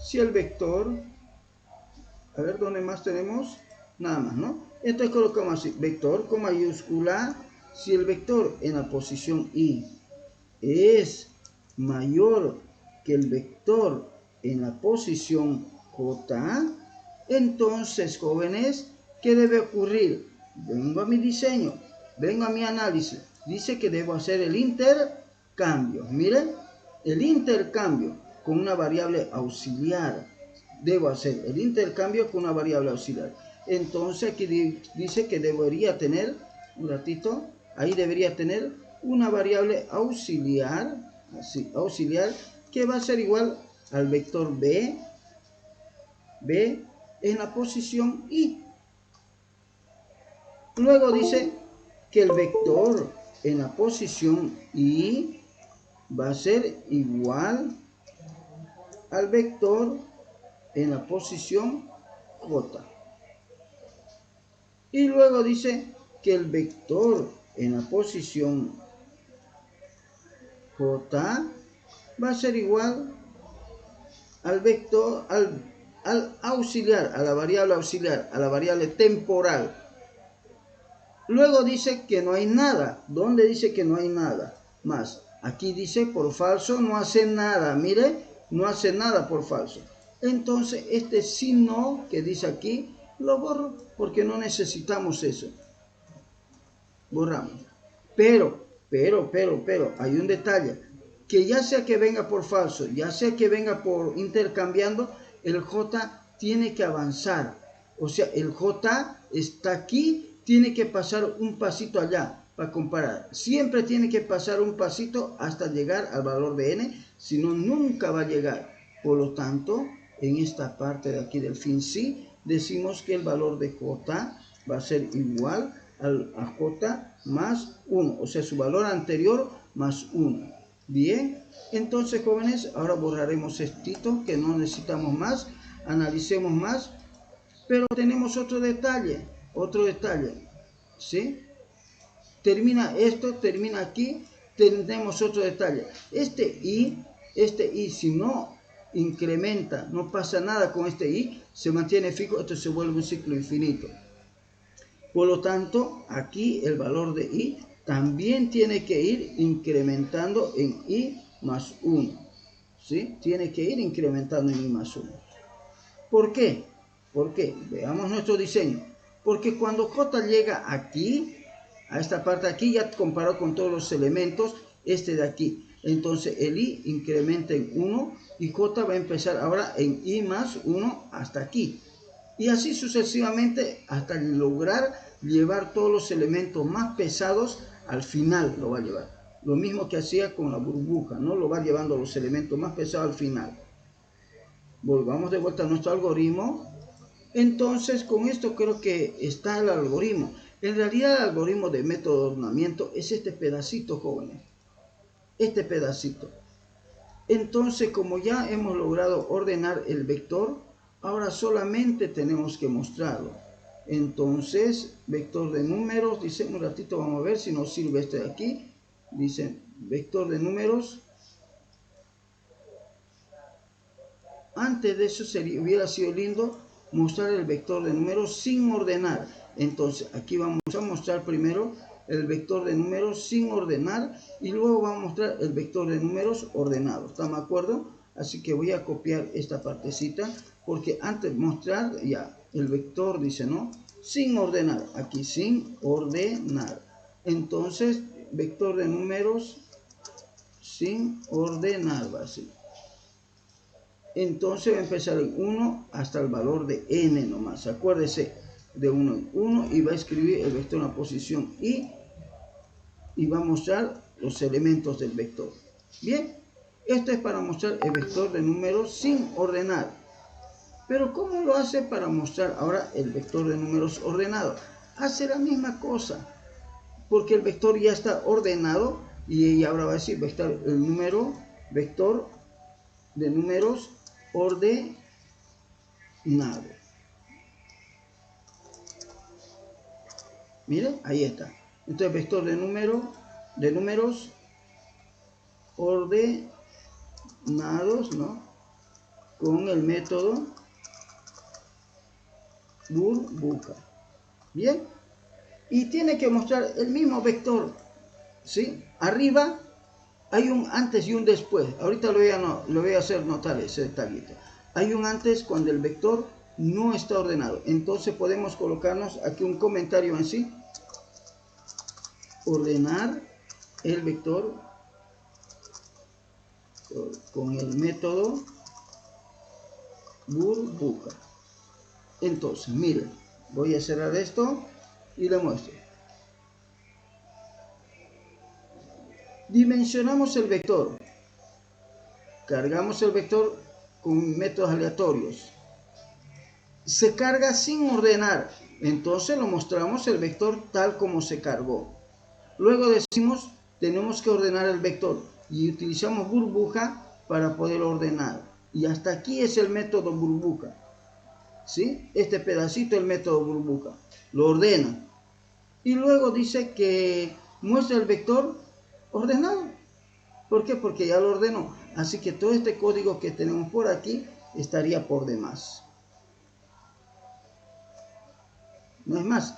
Si el vector, a ver, ¿dónde más tenemos? Nada más, ¿no? Entonces colocamos así, vector con mayúscula, si el vector en la posición i es mayor que el vector en la posición j, entonces, jóvenes, ¿qué debe ocurrir? Vengo a mi diseño, vengo a mi análisis, dice que debo hacer el intercambio, miren, el intercambio con una variable auxiliar. Debo hacer el intercambio con una variable auxiliar. Entonces aquí dice que debería tener, un ratito, ahí debería tener una variable auxiliar, así, auxiliar, que va a ser igual al vector b en la posición i. Luego dice que el vector en la posición i va a ser igual al vector en la posición j. Y luego dice que el vector en la posición j va a ser igual al vector, al auxiliar, a la variable auxiliar, a la variable temporal. Luego dice que no hay nada. ¿Dónde dice que no hay nada más? Aquí dice por falso no hace nada. Mire, no hace nada por falso. Entonces este signo que dice aquí lo borro porque no necesitamos eso. Borramos. Pero Pero, hay un detalle, que ya sea que venga por falso, ya sea que venga por intercambiando, el J tiene que avanzar. O sea, el J está aquí, tiene que pasar un pasito allá para comparar. Siempre tiene que pasar un pasito hasta llegar al valor de n, si no, nunca va a llegar. Por lo tanto, en esta parte de aquí del fin sí, decimos que el valor de J va a ser igual a J más 1, o sea, su valor anterior más 1. Bien, entonces, jóvenes, ahora borraremos esto que no necesitamos más, analicemos más, pero tenemos otro detalle, ¿sí? Termina esto, termina aquí, tenemos otro detalle. Este I, si no incrementa, no pasa nada con este I, se mantiene fijo, esto se vuelve un ciclo infinito. Por lo tanto, aquí el valor de I también tiene que ir incrementando en I más 1. ¿Sí? Tiene que ir incrementando en I más 1. ¿Por qué? ¿Por qué? Veamos nuestro diseño. Porque cuando J llega aquí, a esta parte de aquí, ya comparó con todos los elementos, este de aquí. Entonces el I incrementa en 1 y J va a empezar ahora en I más 1 hasta aquí. Y así sucesivamente hasta lograr llevar todos los elementos más pesados al final lo va a llevar. Lo mismo que hacía con la burbuja, ¿no? Lo va llevando los elementos más pesados al final. Volvamos de vuelta a nuestro algoritmo. Entonces, con esto creo que está el algoritmo. En realidad, el algoritmo de método de ordenamiento es este pedacito, jóvenes. Este pedacito. Entonces, como ya hemos logrado ordenar el vector, ahora solamente tenemos que mostrarlo. Entonces, vector de números, dice, un ratito vamos a ver si nos sirve este de aquí. Dice, vector de números. Antes de eso hubiera sido lindo mostrar el vector de números sin ordenar. Entonces, aquí vamos a mostrar primero el vector de números sin ordenar y luego vamos a mostrar el vector de números ordenado. ¿Estamos de acuerdo? Así que voy a copiar esta partecita porque antes de mostrar ya el vector dice, ¿no? Sin ordenar. Aquí sin ordenar. Entonces, vector de números sin ordenar va a ser. Entonces va a empezar en 1 hasta el valor de n nomás. Acuérdese, de 1 en 1 y va a escribir el vector en la posición y va a mostrar los elementos del vector. Bien, esto es para mostrar el vector de números sin ordenar. Pero ¿cómo lo hace para mostrar ahora el vector de números ordenado? Hace la misma cosa, porque el vector ya está ordenado y ahora va a decir vector de números ordenado. Miren, ahí está. Entonces vector de números ordenados, ¿no? Con el método burbuja. Bien. Y tiene que mostrar el mismo vector, ¿sí? Arriba hay un antes y un después. Ahorita lo voy a hacer notar ese detallito. Hay un antes cuando el vector no está ordenado. Entonces podemos colocarnos aquí un comentario en sí. Ordenar el vector con el método burbuja. Entonces, miren, voy a cerrar esto y le muestro. Dimensionamos el vector. Cargamos el vector con métodos aleatorios. Se carga sin ordenar. Entonces lo mostramos el vector tal como se cargó. Luego decimos, tenemos que ordenar el vector. Y utilizamos burbuja para poder ordenar. Y hasta aquí es el método burbuja. ¿Sí? Este pedacito es el método burbuja. Lo ordena. Y luego dice que muestra el vector ordenado. ¿Por qué? Porque ya lo ordenó. Así que todo este código que tenemos por aquí estaría por demás. No es más.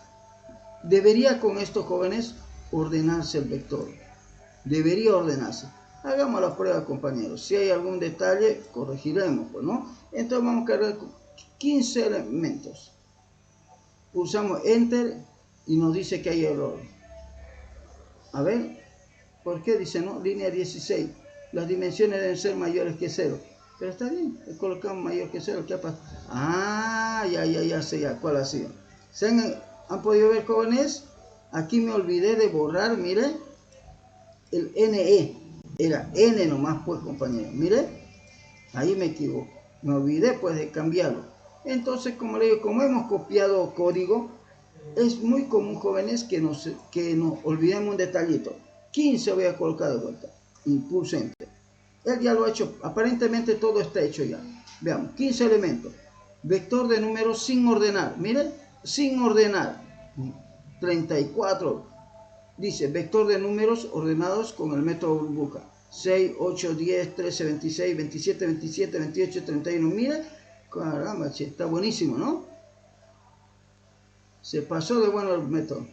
Debería con estos jóvenes ordenarse el vector. Debería ordenarse. Hagamos la prueba, compañeros. Si hay algún detalle, corregiremos, pues, ¿no? Entonces vamos a cargar 15 elementos. Pulsamos Enter y nos dice que hay error. A ver. ¿Por qué? Dice, no, línea 16. Las dimensiones deben ser mayores que 0. Pero está bien, le colocamos mayor que 0. ¿Qué pasa? Ah, ya sé ya cuál ha sido. ¿Han podido ver, jóvenes? Aquí me olvidé de borrar, mire, el NE. Era N nomás, pues, compañero. Mire, ahí me equivoco. Me olvidé, pues, de cambiarlo. Entonces, como le digo, como hemos copiado código, es muy común, jóvenes, que nos olvidemos un detallito. 15 voy a colocar de vuelta. Impulso Enter. Él ya lo ha hecho. Aparentemente todo está hecho ya. Veamos, 15 elementos. Vector de números sin ordenar. Miren, sin ordenar. 34. Dice, vector de números ordenados con el método burbuja. 6, 8, 10, 13, 26, 27, 27, 28, 31. Miren, caramba, está buenísimo, ¿no? Se pasó de bueno el método.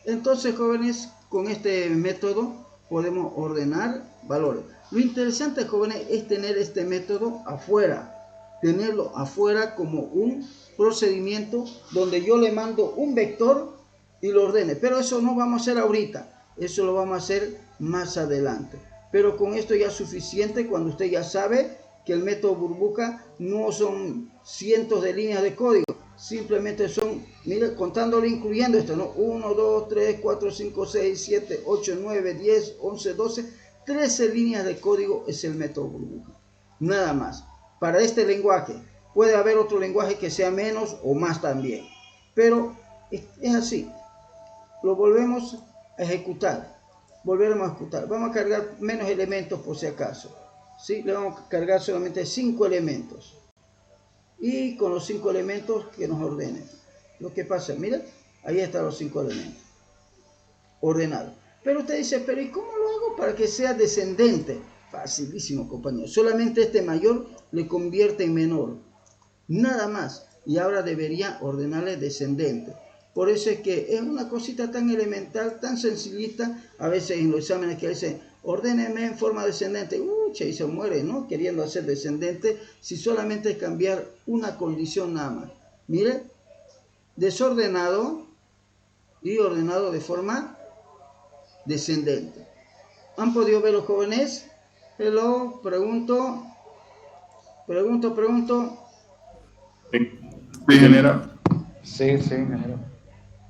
Entonces, jóvenes, con este método podemos ordenar valores. Lo interesante, jóvenes, es tener este método afuera. Tenerlo afuera como un procedimiento donde yo le mando un vector y lo ordene. Pero eso no vamos a hacer ahorita. Eso lo vamos a hacer más adelante. Pero con esto ya es suficiente cuando usted ya sabe que el método burbuja no son cientos de líneas de código. Simplemente son, mire, contándole, incluyendo esto, ¿no? 1, 2, 3, 4, 5, 6, 7, 8, 9, 10, 11, 12, 13 líneas de código es el método burbuja. Nada más. Para este lenguaje, puede haber otro lenguaje que sea menos o más también. Pero es así. Lo volvemos a ejecutar. Volveremos a ejecutar. Vamos a cargar menos elementos por si acaso. ¿Sí? Le vamos a cargar solamente 5 elementos. Y con los 5 elementos que nos ordenen. Lo que pasa, mira, ahí están los 5 elementos ordenados. Pero usted dice, pero ¿y cómo lo hago para que sea descendente? Facilísimo, compañero. Solamente este mayor le convierte en menor. Nada más. Y ahora debería ordenarle descendente. Por eso es que es una cosita tan elemental, tan sencillita. A veces en los exámenes que dicen, ordéneme en forma descendente. Y se muere, ¿no? Queriendo hacer descendente, si solamente es cambiar una condición nada más. Mire, desordenado y ordenado de forma descendente. ¿Han podido ver los jóvenes? Hello, pregunto. Sí, ingeniero. Sí, ingeniero.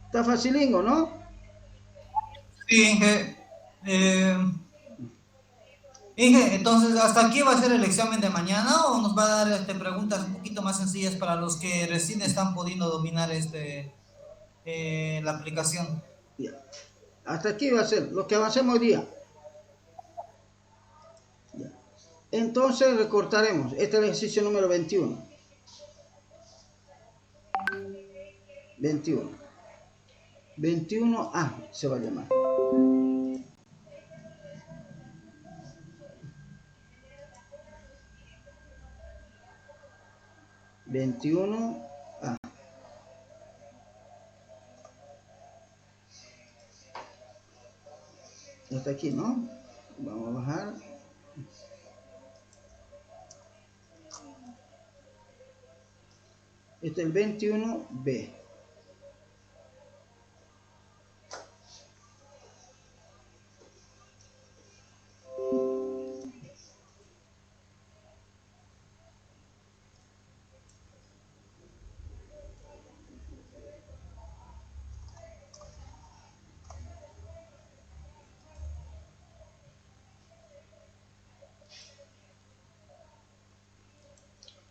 Está facilingo, ¿no? Sí, Inge. Inge, entonces, ¿hasta aquí va a ser el examen de mañana o nos va a dar preguntas un poquito más sencillas para los que recién están pudiendo dominar la aplicación? Ya. Hasta aquí va a ser lo que avancemos hoy día. Ya. Entonces recortaremos. Este es el ejercicio número 21. 21. 21A se va a llamar. A. Hasta aquí, ¿no? Vamos a bajar. Este es el 21B.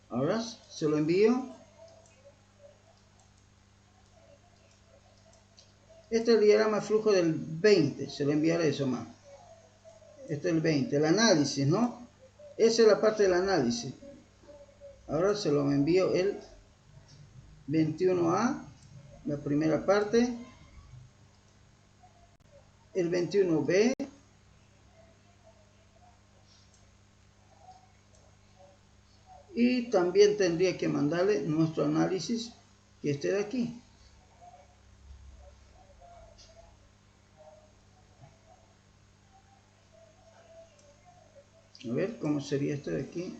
Ahora se lo envío. Este es el diagrama de flujo del 20. Se lo enviaré eso más. Este es el 20. El análisis, ¿no? Esa es la parte del análisis. Ahora se lo envío el 21A. La primera parte. El 21B. Y también tendría que mandarle nuestro análisis que esté de aquí. A ver, ¿cómo sería esto de aquí?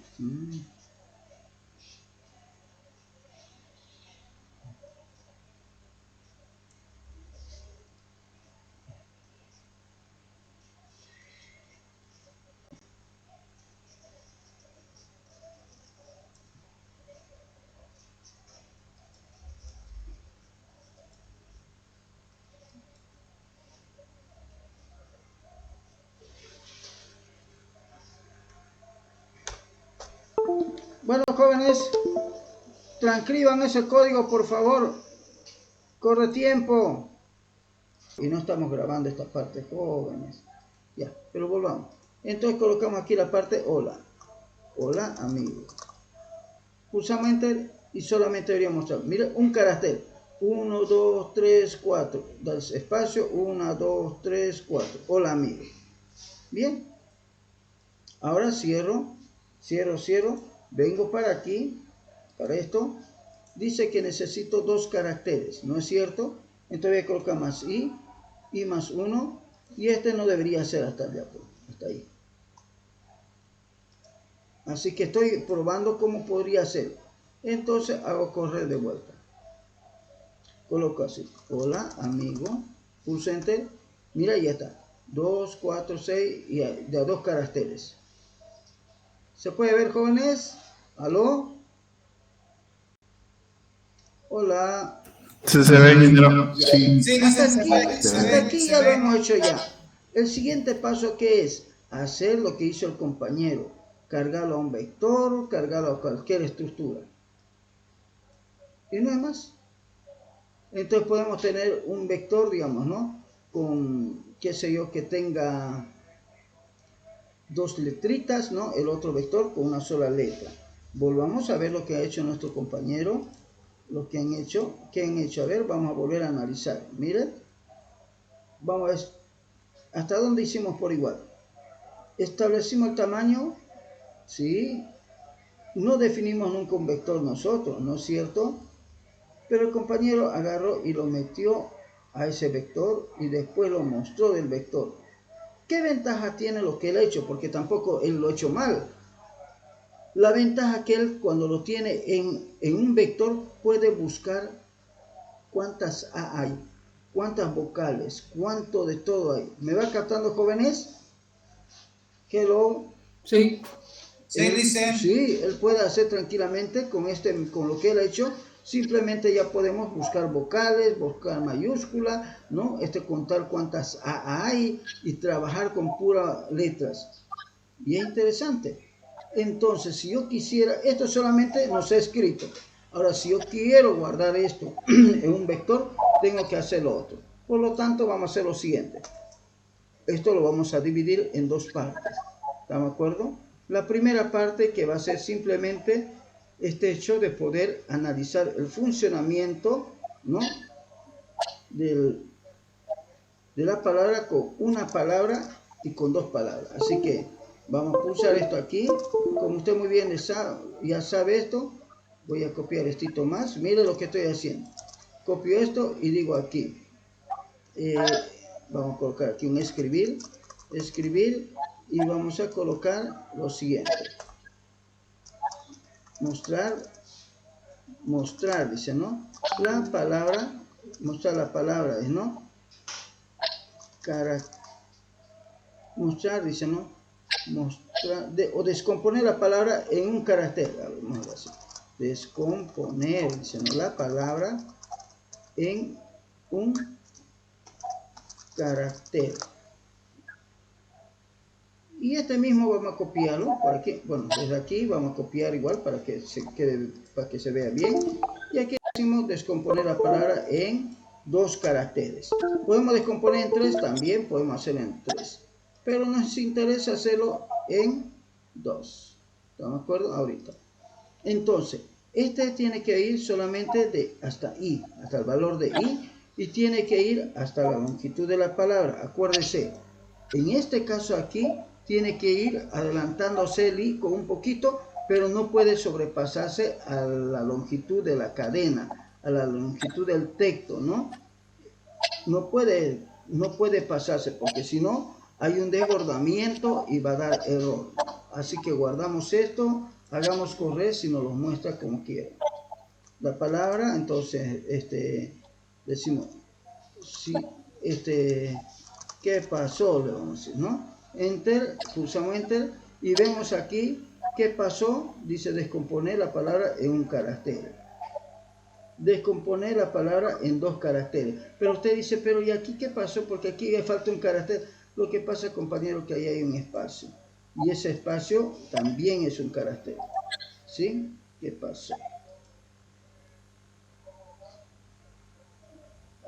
Bueno, jóvenes, transcriban ese código, por favor. Corre tiempo. Y no estamos grabando esta parte, jóvenes. Ya, pero volvamos. Entonces colocamos aquí la parte hola. Hola, amigos. Pulsamos Enter y solamente deberíamos mostrar. Mira, un carácter. 1, 2, 3, 4. Das espacio. 1, 2, 3, 4. Hola, amigos. Bien. Ahora cierro. Vengo para aquí. Para esto. Dice que necesito 2 caracteres. ¿No es cierto? Entonces voy a colocar más I más 1. Y este no debería ser hasta allá. Hasta ahí. Así que estoy probando cómo podría ser. Entonces hago correr de vuelta. Coloco así. Hola, amigo. Pulso Enter. Mira, ya está. 2, 4, 6 y de 2 caracteres. ¿Se puede ver, jóvenes? ¿Aló? Hola. Sí, se ve, ingeniero. Sí. Sí, Hasta aquí ya lo hemos hecho ya. El siguiente paso, ¿qué es? Hacer lo que hizo el compañero. Cargarlo a un vector, cargarlo a cualquier estructura. Y no es más. Entonces podemos tener un vector, digamos, ¿no? Con, qué sé yo, que tenga 2 letritas, ¿no? El otro vector con una sola letra. Volvamos a ver lo que ha hecho nuestro compañero. Lo que han hecho. ¿Qué han hecho? A ver, vamos a volver a analizar. Miren. Vamos a ver hasta dónde hicimos por igual. Establecimos el tamaño. ¿Sí? No definimos nunca un vector nosotros, ¿no es cierto? Pero el compañero agarró y lo metió a ese vector y después lo mostró del vector. ¿Qué ventaja tiene lo que él ha hecho? Porque tampoco él lo ha hecho mal. La ventaja que él cuando lo tiene en un vector puede buscar cuántas A hay, cuántas vocales, cuánto de todo hay. ¿Me va captando, jóvenes? Hello. Sí. Sí, dice. Sí, él puede hacer tranquilamente con lo que él ha hecho. Simplemente ya podemos buscar vocales, buscar mayúscula, ¿no? Contar cuántas A hay y trabajar con puras letras. Y es interesante. Entonces, si yo quisiera, esto solamente nos ha escrito. Ahora, si yo quiero guardar esto en un vector, tengo que hacer lo otro. Por lo tanto, vamos a hacer lo siguiente. Esto lo vamos a dividir en 2 partes. ¿Estamos de acuerdo? La primera parte que va a ser simplemente este hecho de poder analizar el funcionamiento, ¿no? de la palabra con una palabra y con 2 palabras. Así que vamos a pulsar esto aquí. Como usted muy bien ya sabe esto, voy a copiar esto más. Mire lo que estoy haciendo. Copio esto y digo aquí. Vamos a colocar aquí un escribir. Y vamos a colocar lo siguiente. Mostrar, dice, ¿no? La palabra, mostrar la palabra, ¿no? Mostrar, dice, ¿no? Mostrar, o descomponer la palabra en un carácter. Vamos a así. Descomponer, dice, ¿no? La palabra en un carácter. Y este mismo vamos a copiarlo por aquí. Bueno, desde aquí vamos a copiar igual para que se quede, para que se vea bien. Y aquí decimos descomponer la palabra en 2 caracteres. Podemos descomponer en 3, también podemos hacerlo en 3. Pero nos interesa hacerlo en 2. ¿Estamos de acuerdo? Ahorita. Entonces, este tiene que ir solamente hasta I, hasta el valor de I. Y tiene que ir hasta la longitud de la palabra. Acuérdense, en este caso aquí, tiene que ir adelantándose el I con un poquito, pero no puede sobrepasarse a la longitud de la cadena, a la longitud del texto, ¿no? No puede pasarse, porque si no, hay un desbordamiento y va a dar error. Así que guardamos esto, hagamos correr si nos lo muestra como quiera. La palabra, entonces, decimos, si, ¿qué pasó? Le vamos a decir, ¿no? Enter, pulsamos Enter y vemos aquí qué pasó. Dice descomponer la palabra en un carácter. Descomponer la palabra en 2 caracteres. Pero usted dice, pero ¿y aquí qué pasó? Porque aquí le falta un carácter. Lo que pasa, compañero, que ahí hay un espacio. Y ese espacio también es un carácter. ¿Sí? ¿Qué pasó?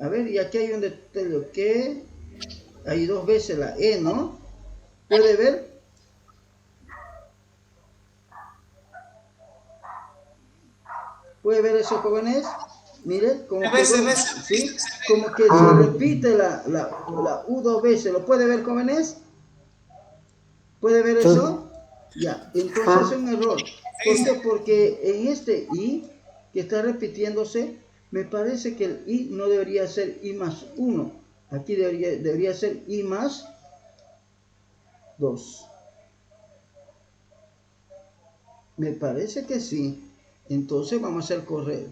A ver, y aquí hay un detalle que hay dos veces la E, ¿no? ¿Puede ver? ¿Puede ver eso, jóvenes? Mire, como que Se ve, dos, ¿sí? Como que se repite la U dos veces. ¿Lo puede ver, jóvenes? ¿Puede ver eso? Ya, entonces es un error. ¿Por qué? Porque en este I que está repitiéndose, me parece que el I no debería ser I más 1. Aquí debería ser I más 2. Me parece que sí. Entonces vamos a hacer correr.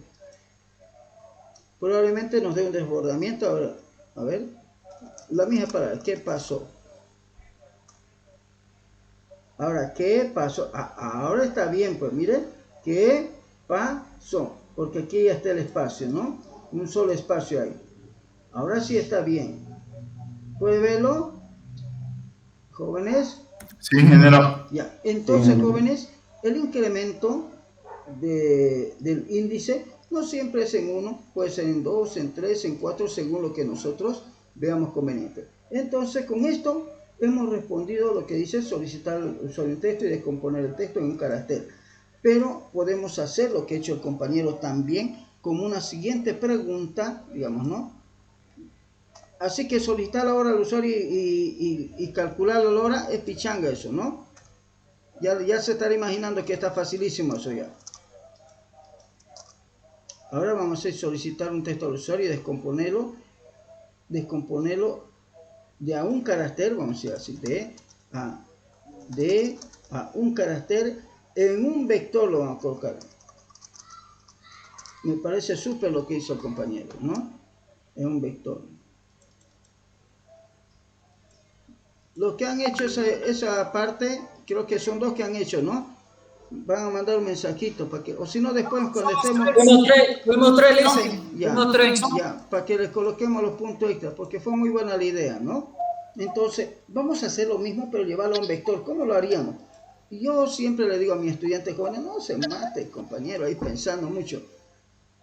Probablemente nos dé un desbordamiento ahora. A ver, la misma palabra. ¿Qué pasó? Ahora, ¿qué pasó? Ahora está bien, pues miren. ¿Qué pasó? Porque aquí ya está el espacio, ¿no? Un solo espacio ahí. Ahora sí está bien. ¿Puede verlo? Jóvenes. Sí, ingeniero. Ya. Entonces, jóvenes, el incremento del índice no siempre es en 1, puede ser en 2, en 3, en 4, según lo que nosotros veamos conveniente. Entonces, con esto hemos respondido lo que dice solicitar al usuario un texto y descomponer el texto en un carácter. Pero podemos hacer lo que ha hecho el compañero también como una siguiente pregunta, digamos, ¿no? Así que solicitar la hora al usuario y calcular la hora es pichanga eso, ¿no? Ya se estará imaginando que está facilísimo eso ya. Ahora vamos a solicitar un texto al usuario y descomponerlo de a un carácter, vamos a decir así, de a un carácter en un vector lo vamos a colocar. Me parece súper lo que hizo el compañero, ¿no? En un vector. Los que han hecho esa parte, creo que son dos que han hecho, ¿no? Van a mandar un mensajito para que, o si no después cuando estemos, Fuimos tres, Lise. ya, Fuimos tres. ya, para que les coloquemos los puntos extras, porque fue muy buena la idea, ¿no? Entonces, vamos a hacer lo mismo, pero llevarlo a un vector. ¿Cómo lo haríamos? Yo siempre le digo a mis estudiantes jóvenes, no se mate, compañero, ahí pensando mucho.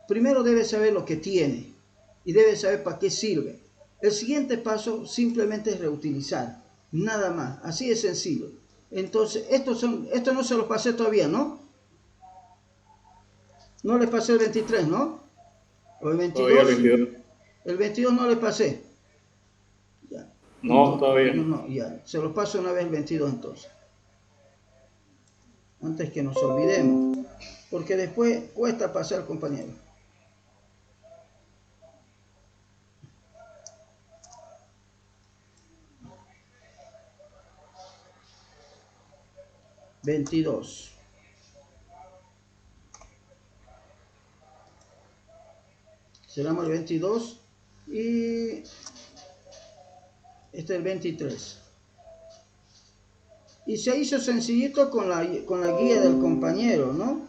Primero debe saber lo que tiene y debe saber para qué sirve. El siguiente paso simplemente es reutilizar, nada más, así de sencillo. Entonces, esto no se los pasé todavía, ¿no? No les pasé el 23, ¿no? O el 22. Todavía el 22. El 22 no les pasé. Ya. No, todavía. No, ya. Se los paso una vez el 22 entonces. Antes que nos olvidemos. Porque después cuesta pasar, compañero. ¿22? Cerramos el 22 y este es el 23. Y se hizo sencillito con la guía del compañero, ¿no?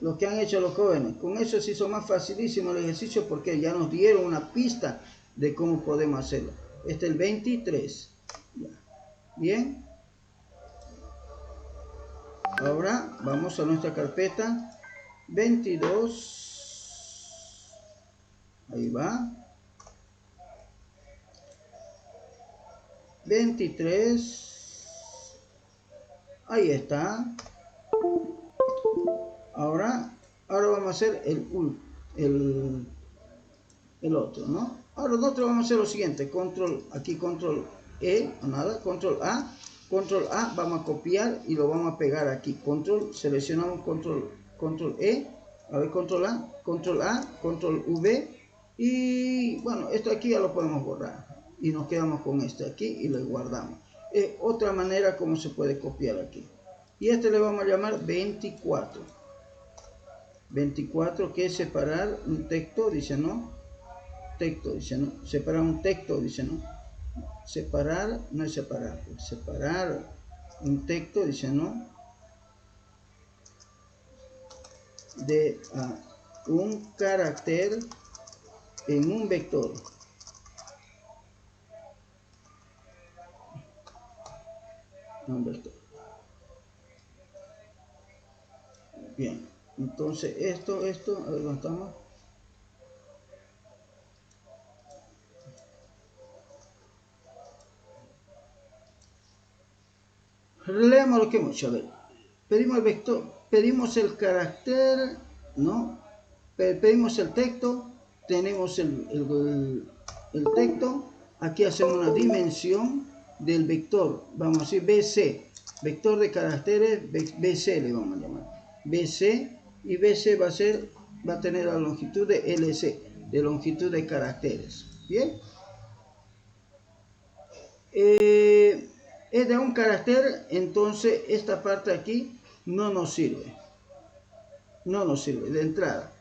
Lo que han hecho los jóvenes. Con eso se hizo más facilísimo el ejercicio porque ya nos dieron una pista de cómo podemos hacerlo. Este es el 23. Ya. Bien. Ahora vamos a nuestra carpeta 22. Ahí va. 23. Ahí está. Ahora vamos a hacer el otro, ¿no? Ahora nosotros vamos a hacer lo siguiente. Control E, o nada, control A, vamos a copiar y lo vamos a pegar aquí. Seleccionamos control E, a ver, control A, control V, y bueno, esto aquí ya lo podemos borrar. Y nos quedamos con este aquí y lo guardamos. Es otra manera como se puede copiar aquí. Y este le vamos a llamar 24. 24, que es separar un texto, dice no. Texto, dice no. Separar un texto, dice no. Separar, no es separar. Separar un texto, dice no. De un carácter en un vector. Un vector. Bien, entonces esto, a ver, ¿dónde estamos? Leamos lo que hemos hecho. A ver, pedimos el vector, pedimos el carácter, ¿no? Pedimos el texto, tenemos el texto, aquí hacemos una dimensión del vector, vamos a decir BC, vector de caracteres, BC le vamos a llamar, BC, y BC va a tener la longitud de LC, de longitud de caracteres, ¿bien? Es de un carácter, entonces esta parte aquí no nos sirve de entrada.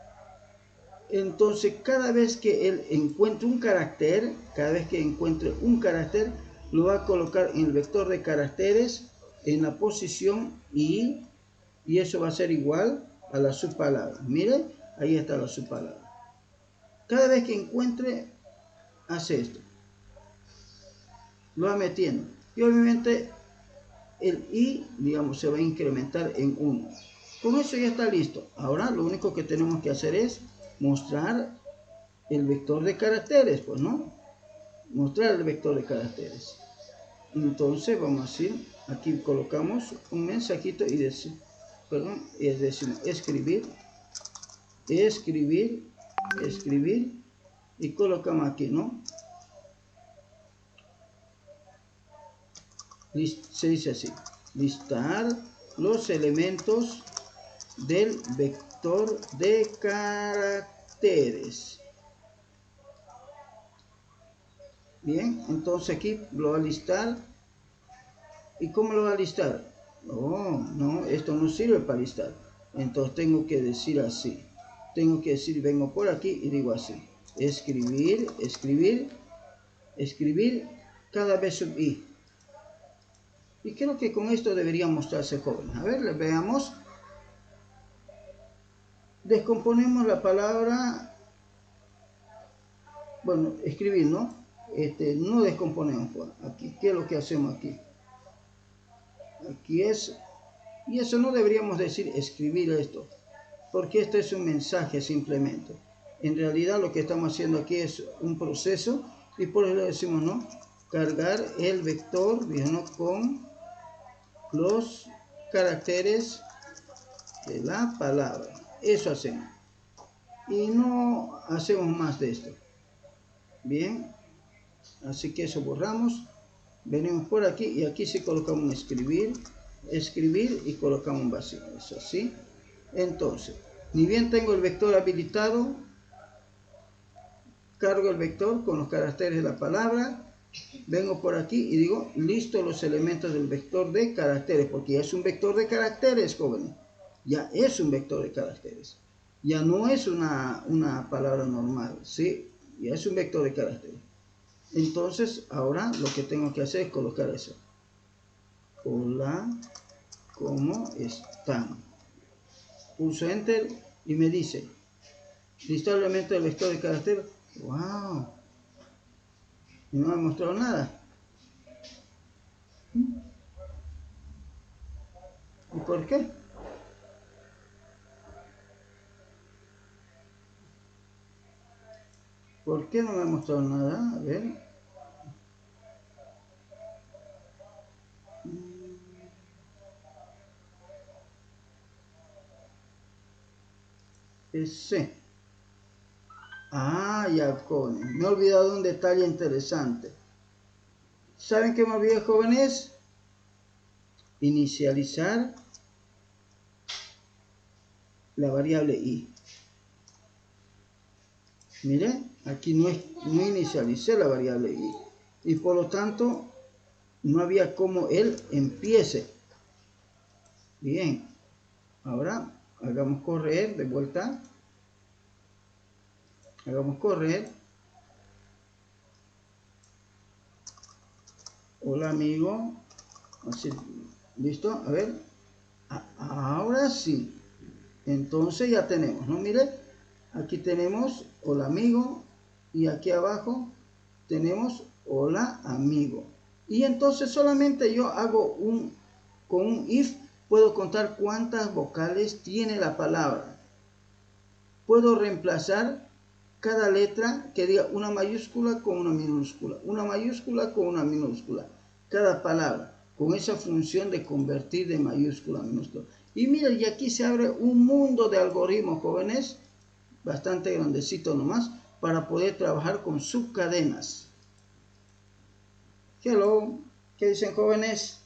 Entonces cada vez que él encuentre un carácter, lo va a colocar en el vector de caracteres en la posición y eso va a ser igual a la subpalabra. Miren, ahí está la subpalabra. Cada vez que encuentre, hace esto, lo va metiendo, y obviamente el i, digamos, se va a incrementar en 1. Con eso ya está listo. Ahora lo único que tenemos que hacer es mostrar el vector de caracteres, pues, ¿no? Mostrar el vector de caracteres. Entonces vamos a decir, aquí colocamos un mensajito y decimos escribir, y colocamos aquí, ¿no? Se dice así, listar los elementos del vector de caracteres. Bien, entonces aquí lo va a listar. ¿Y cómo lo va a listar? Oh, no, esto no sirve para listar. Entonces tengo que decir así. Tengo que decir, vengo por aquí y digo así. Escribir, cada vez sub i. Y creo que con esto debería mostrarse joven. A ver, veamos. Descomponemos la palabra, bueno, escribir, ¿no? No descomponemos, pues, aquí. ¿Qué es lo que hacemos aquí? Aquí es, y eso no deberíamos decir escribir esto, porque esto es un mensaje simplemente. En realidad lo que estamos haciendo aquí es un proceso, y por eso le decimos, ¿no? Cargar el vector, ¿no? Con los caracteres de la palabra. Eso hacemos. Y no hacemos más de esto. Bien. Así que eso borramos. Venimos por aquí y aquí sí colocamos un escribir y colocamos un vacío. Eso así. Entonces, ni bien tengo el vector habilitado, cargo el vector con los caracteres de la palabra. Vengo por aquí y digo, listo los elementos del vector de caracteres, porque ya es un vector de caracteres, jóvenes. Ya es un vector de caracteres. Ya no es una palabra normal, ¿sí? Ya es un vector de caracteres. Entonces, ahora lo que tengo que hacer es colocar eso. Hola, ¿cómo están? Pulso Enter y me dice, listar elementos del vector de caracteres. ¡Wow! Y no me ha mostrado nada. ¿Y por qué? ¿Por qué no me ha mostrado nada? A ver. Ese. Ah, ya, jóvenes. Me he olvidado un detalle interesante. ¿Saben qué me olvidé, jóvenes? Inicializar la variable i. Miren, aquí no inicialicé la variable i. Y por lo tanto, no había cómo él empiece. Bien. Ahora, hagamos correr de vuelta. Hagamos correr. Hola, amigo. Así, ¿listo? A ver. Ahora sí. Entonces ya tenemos, ¿no? Mire, aquí tenemos hola, amigo. Y aquí abajo tenemos hola, amigo. Y entonces solamente yo hago con un if, puedo contar cuántas vocales tiene la palabra. Puedo reemplazar cada letra que diga una mayúscula con una minúscula, una mayúscula con una minúscula, cada palabra, con esa función de convertir de mayúscula a minúscula. Y mira, y aquí se abre un mundo de algoritmos, jóvenes, bastante grandecito nomás, para poder trabajar con subcadenas. Hello, ¿qué dicen, jóvenes?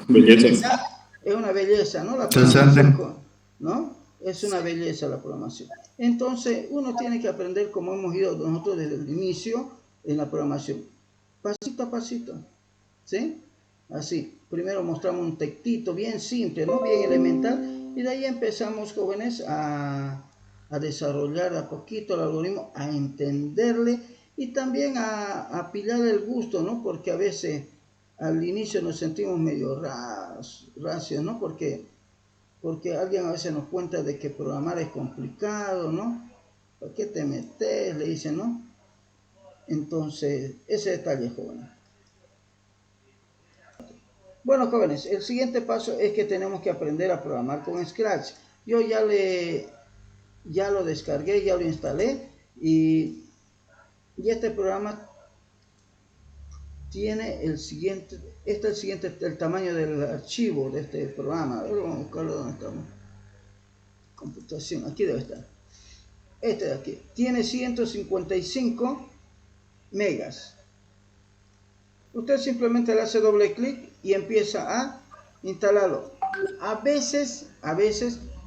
Belleza. Es una belleza, ¿no? La Interesante. programación, ¿no? Es una belleza la programación. Entonces, uno tiene que aprender como hemos ido nosotros desde el inicio en la programación. Pasito a pasito, ¿sí? Así, primero mostramos un textito bien simple, ¿no? Bien elemental, y de ahí empezamos, jóvenes, a desarrollar a poquito el algoritmo, a entenderle y también a pillarle el gusto, ¿no? Porque a veces al inicio nos sentimos medio racios, ¿no? Porque alguien a veces nos cuenta de que programar es complicado, ¿no? ¿Para qué te metes? Le dicen, ¿no? Entonces, ese detalle, jóvenes. Bueno, jóvenes, el siguiente paso es que tenemos que aprender a programar con Scratch. Yo ya lo descargué, ya lo instalé y este programa tiene el siguiente el tamaño del archivo de este programa. A ver, vamos a buscarlo donde estamos. Computación, aquí debe estar. Este de aquí. Tiene 155 megas. Usted simplemente le hace doble clic y empieza a instalarlo. A veces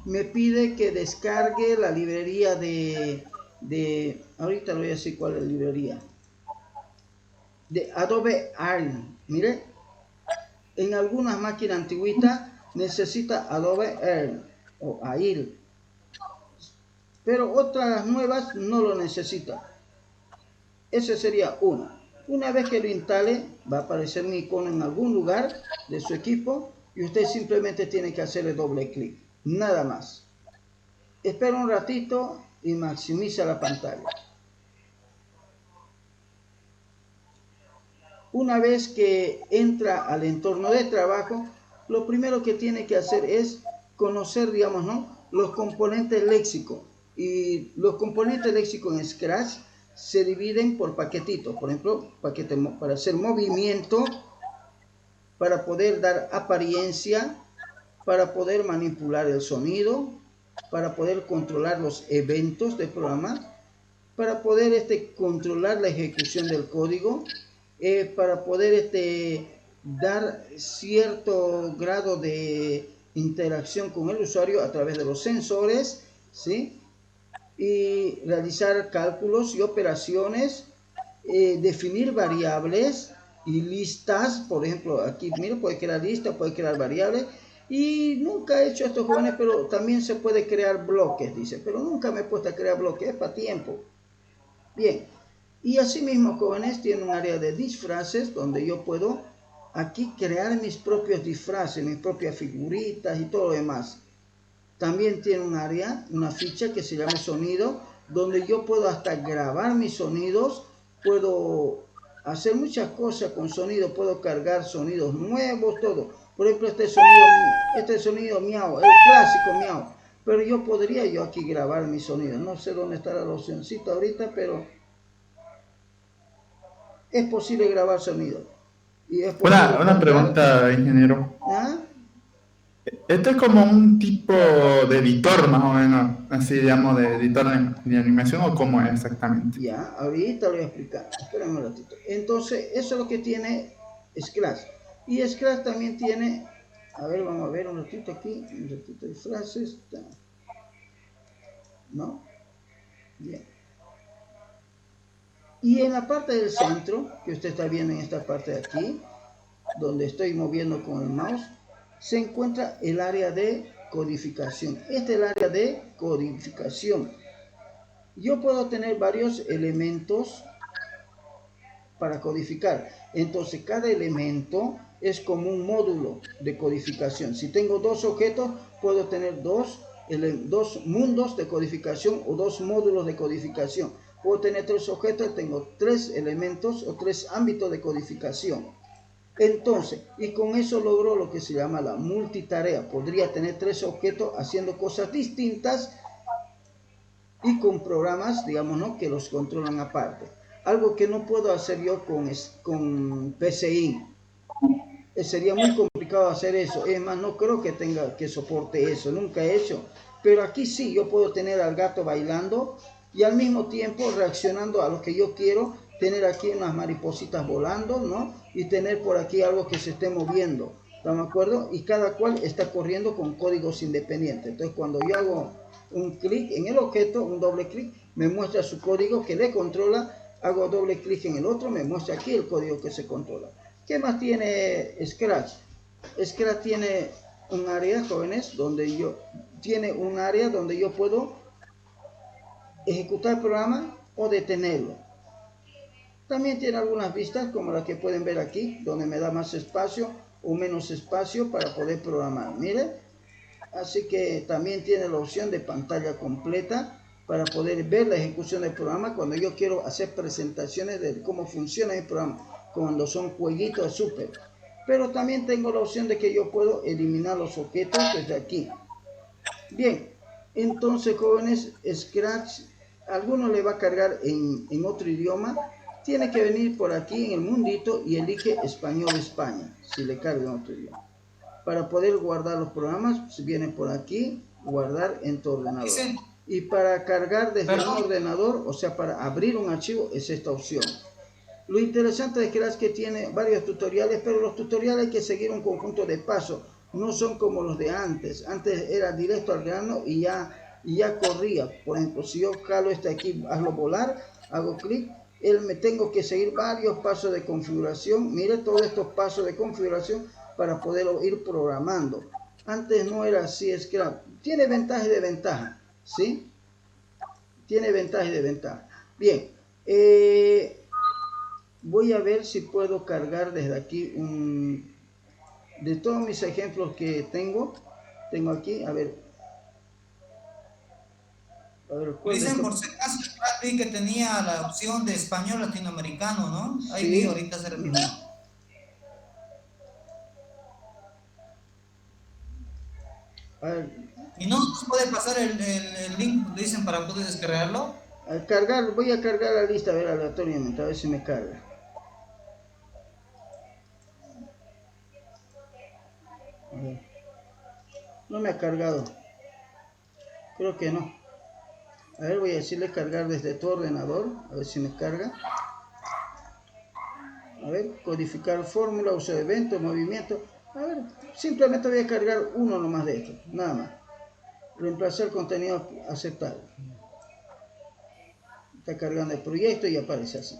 me pide que descargue la librería de ahorita le voy a decir cuál es la librería. De Adobe AIR. Mire, en algunas máquinas antiguitas necesita Adobe AIR o AIR, pero otras nuevas no lo necesita. Ese sería uno. Una vez que lo instale, va a aparecer un icono en algún lugar de su equipo y usted simplemente tiene que hacerle doble clic, nada más. Espera un ratito y maximiza la pantalla. Una vez que entra al entorno de trabajo, lo primero que tiene que hacer es conocer, digamos, ¿no?, los componentes léxicos. Y los componentes léxicos en Scratch se dividen por paquetitos. Por ejemplo, paquete para hacer movimiento, para poder dar apariencia, para poder manipular el sonido, para poder controlar los eventos del programa, para poder controlar la ejecución del código, para poder dar cierto grado de interacción con el usuario a través de los sensores, ¿sí? Y realizar cálculos y operaciones, definir variables y listas. Por ejemplo, aquí, mira, puede crear listas, puede crear variables. Y nunca he hecho esto, jóvenes, pero también se puede crear bloques, dice. Pero nunca me he puesto a crear bloques, es para tiempo. Bien. Y asimismo, jóvenes, tiene un área de disfraces donde yo puedo aquí crear mis propios disfraces, mis propias figuritas y todo lo demás. También tiene un área, una ficha que se llama sonido, donde yo puedo hasta grabar mis sonidos, puedo hacer muchas cosas con sonido, puedo cargar sonidos nuevos, todo. Por ejemplo, este sonido miau, el clásico miau, pero yo podría aquí grabar mi sonido. No sé dónde está la opcióncita ahorita, pero es posible grabar sonido. Y es posible Una pregunta, ingeniero. ¿Ah? Esto es como un tipo de editor, más o menos, así digamos, de editor de animación, ¿o cómo es exactamente? Ya, ahorita lo voy a explicar. Espérame un ratito. Entonces, eso es lo que tiene Scratch. Y Scratch también tiene, a ver, vamos a ver un ratito aquí, un ratito de frases. ¿No? Bien. Y en la parte del centro, que usted está viendo en esta parte de aquí, donde estoy moviendo con el mouse, se encuentra el área de codificación. Este es el área de codificación. Yo puedo tener varios elementos para codificar. Entonces, cada elemento es como un módulo de codificación. Si tengo dos objetos, puedo tener dos mundos de codificación o dos módulos de codificación. Puedo tener tres objetos, tengo tres elementos o tres ámbitos de codificación. Entonces, y con eso logró lo que se llama la multitarea. Podría tener 3 objetos haciendo cosas distintas y con programas, digamos, ¿no?, que los controlan aparte. Algo que no puedo hacer yo con PCI. Sería muy complicado hacer eso. Es más, no creo que tenga que soporte eso. Nunca he hecho. Pero aquí sí, yo puedo tener al gato bailando y al mismo tiempo reaccionando a lo que yo quiero. Tener aquí unas maripositas volando, ¿no? Y tener por aquí algo que se esté moviendo. ¿Están de acuerdo? Y cada cual está corriendo con códigos independientes. Entonces, cuando yo hago un clic en el objeto, un doble clic, me muestra su código que le controla. Hago doble clic en el otro, me muestra aquí el código que se controla. ¿Qué más tiene Scratch? Scratch tiene un área, jóvenes, donde yo puedo ejecutar el programa o detenerlo. También tiene algunas vistas, como la que pueden ver aquí, donde me da más espacio o menos espacio para poder programar. Miren, así que también tiene la opción de pantalla completa para poder ver la ejecución del programa cuando yo quiero hacer presentaciones de cómo funciona el programa, cuando son jueguitos súper. Pero también tengo la opción de que yo puedo eliminar los objetos desde aquí. Bien, entonces, jóvenes, Scratch, alguno le va a cargar en otro idioma. Tiene que venir por aquí en el mundito y elige Español España, si le carga en otro idioma. Para poder guardar los programas, si viene por aquí, guardar en tu ordenador. Y para cargar desde un ordenador, o sea, para abrir un archivo, es esta opción. Lo interesante de Scratch es que tiene varios tutoriales, pero los tutoriales hay que seguir un conjunto de pasos. No son como los de antes. Antes era directo al grano y ya corría. Por ejemplo, si yo jalo este aquí, hazlo volar, hago clic, me tengo que seguir varios pasos de configuración. Mire todos estos pasos de configuración para poderlo ir programando. Antes no era así Scratch. Tiene ventaja y desventaja, ¿sí? Tiene ventaja y desventaja. Bien, voy a ver si puedo cargar desde aquí de todos mis ejemplos que tengo aquí, a ver, Dicen por si acaso vi que tenía la opción de español latinoamericano, ¿no? Ahí sí. vi, ahorita se repite. A ver, ¿Y no nos puede pasar el link, dicen, para poder descargarlo? voy a cargar la lista, a ver, aleatoriamente, a ver si me carga. A ver. No me ha cargado. Creo que no. A ver, voy a decirle cargar desde tu ordenador, a ver si me carga. A ver, codificar fórmula, uso de evento, movimiento. A ver, simplemente voy a cargar uno nomás de esto, nada más. Reemplazar contenido aceptable. Está cargando el proyecto y aparece así.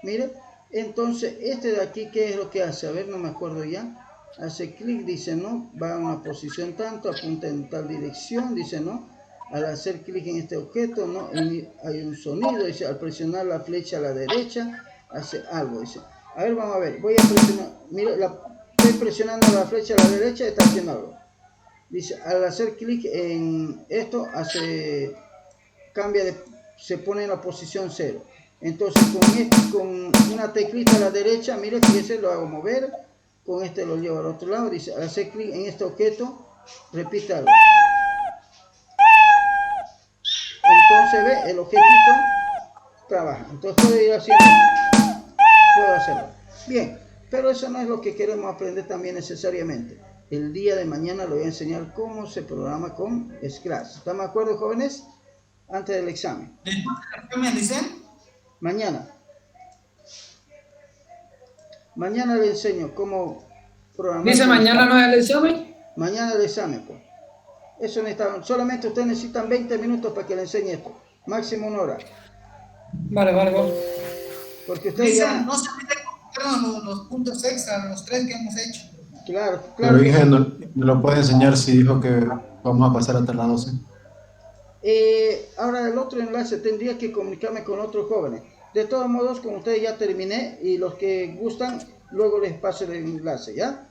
Mire, entonces este de aquí, ¿qué es lo que hace? A ver, no me acuerdo ya. Hace clic, dice no, va a una posición tanto, apunta en tal dirección, dice no. Al hacer clic en este objeto, no, hay un sonido, dice, al presionar la flecha a la derecha, hace algo, dice. A ver, vamos a ver, voy a presionar, mire, estoy presionando la flecha a la derecha y está haciendo algo. Dice, al hacer clic en esto, se pone en la posición 0. Entonces, con una teclita a la derecha, mire, fíjese, lo hago mover, con este lo llevo al otro lado, dice, al hacer clic en este objeto, repita algo. Entonces ve, el objetito trabaja. Entonces puedo ir haciendo, puedo hacerlo. Bien, pero eso no es lo que queremos aprender también necesariamente. El día de mañana le voy a enseñar cómo se programa con Scratch. ¿Están de acuerdo, jóvenes? Antes del examen. ¿Qué me dicen? Mañana. Mañana le enseño cómo programar. ¿Dice mañana no es el examen? Mañana el examen, pues. Eso solamente ustedes necesitan 20 minutos para que le enseñe esto. Máximo 1 hora. Vale. Porque ustedes Dicen, ya... no se olviden los puntos extra, los 3 que hemos hecho. Claro. Pero dije, no, me lo puede enseñar si dijo que vamos a pasar hasta las 12. Ahora el otro enlace tendría que comunicarme con otros jóvenes. De todos modos, con ustedes ya terminé y los que gustan, luego les paso el enlace, ¿ya?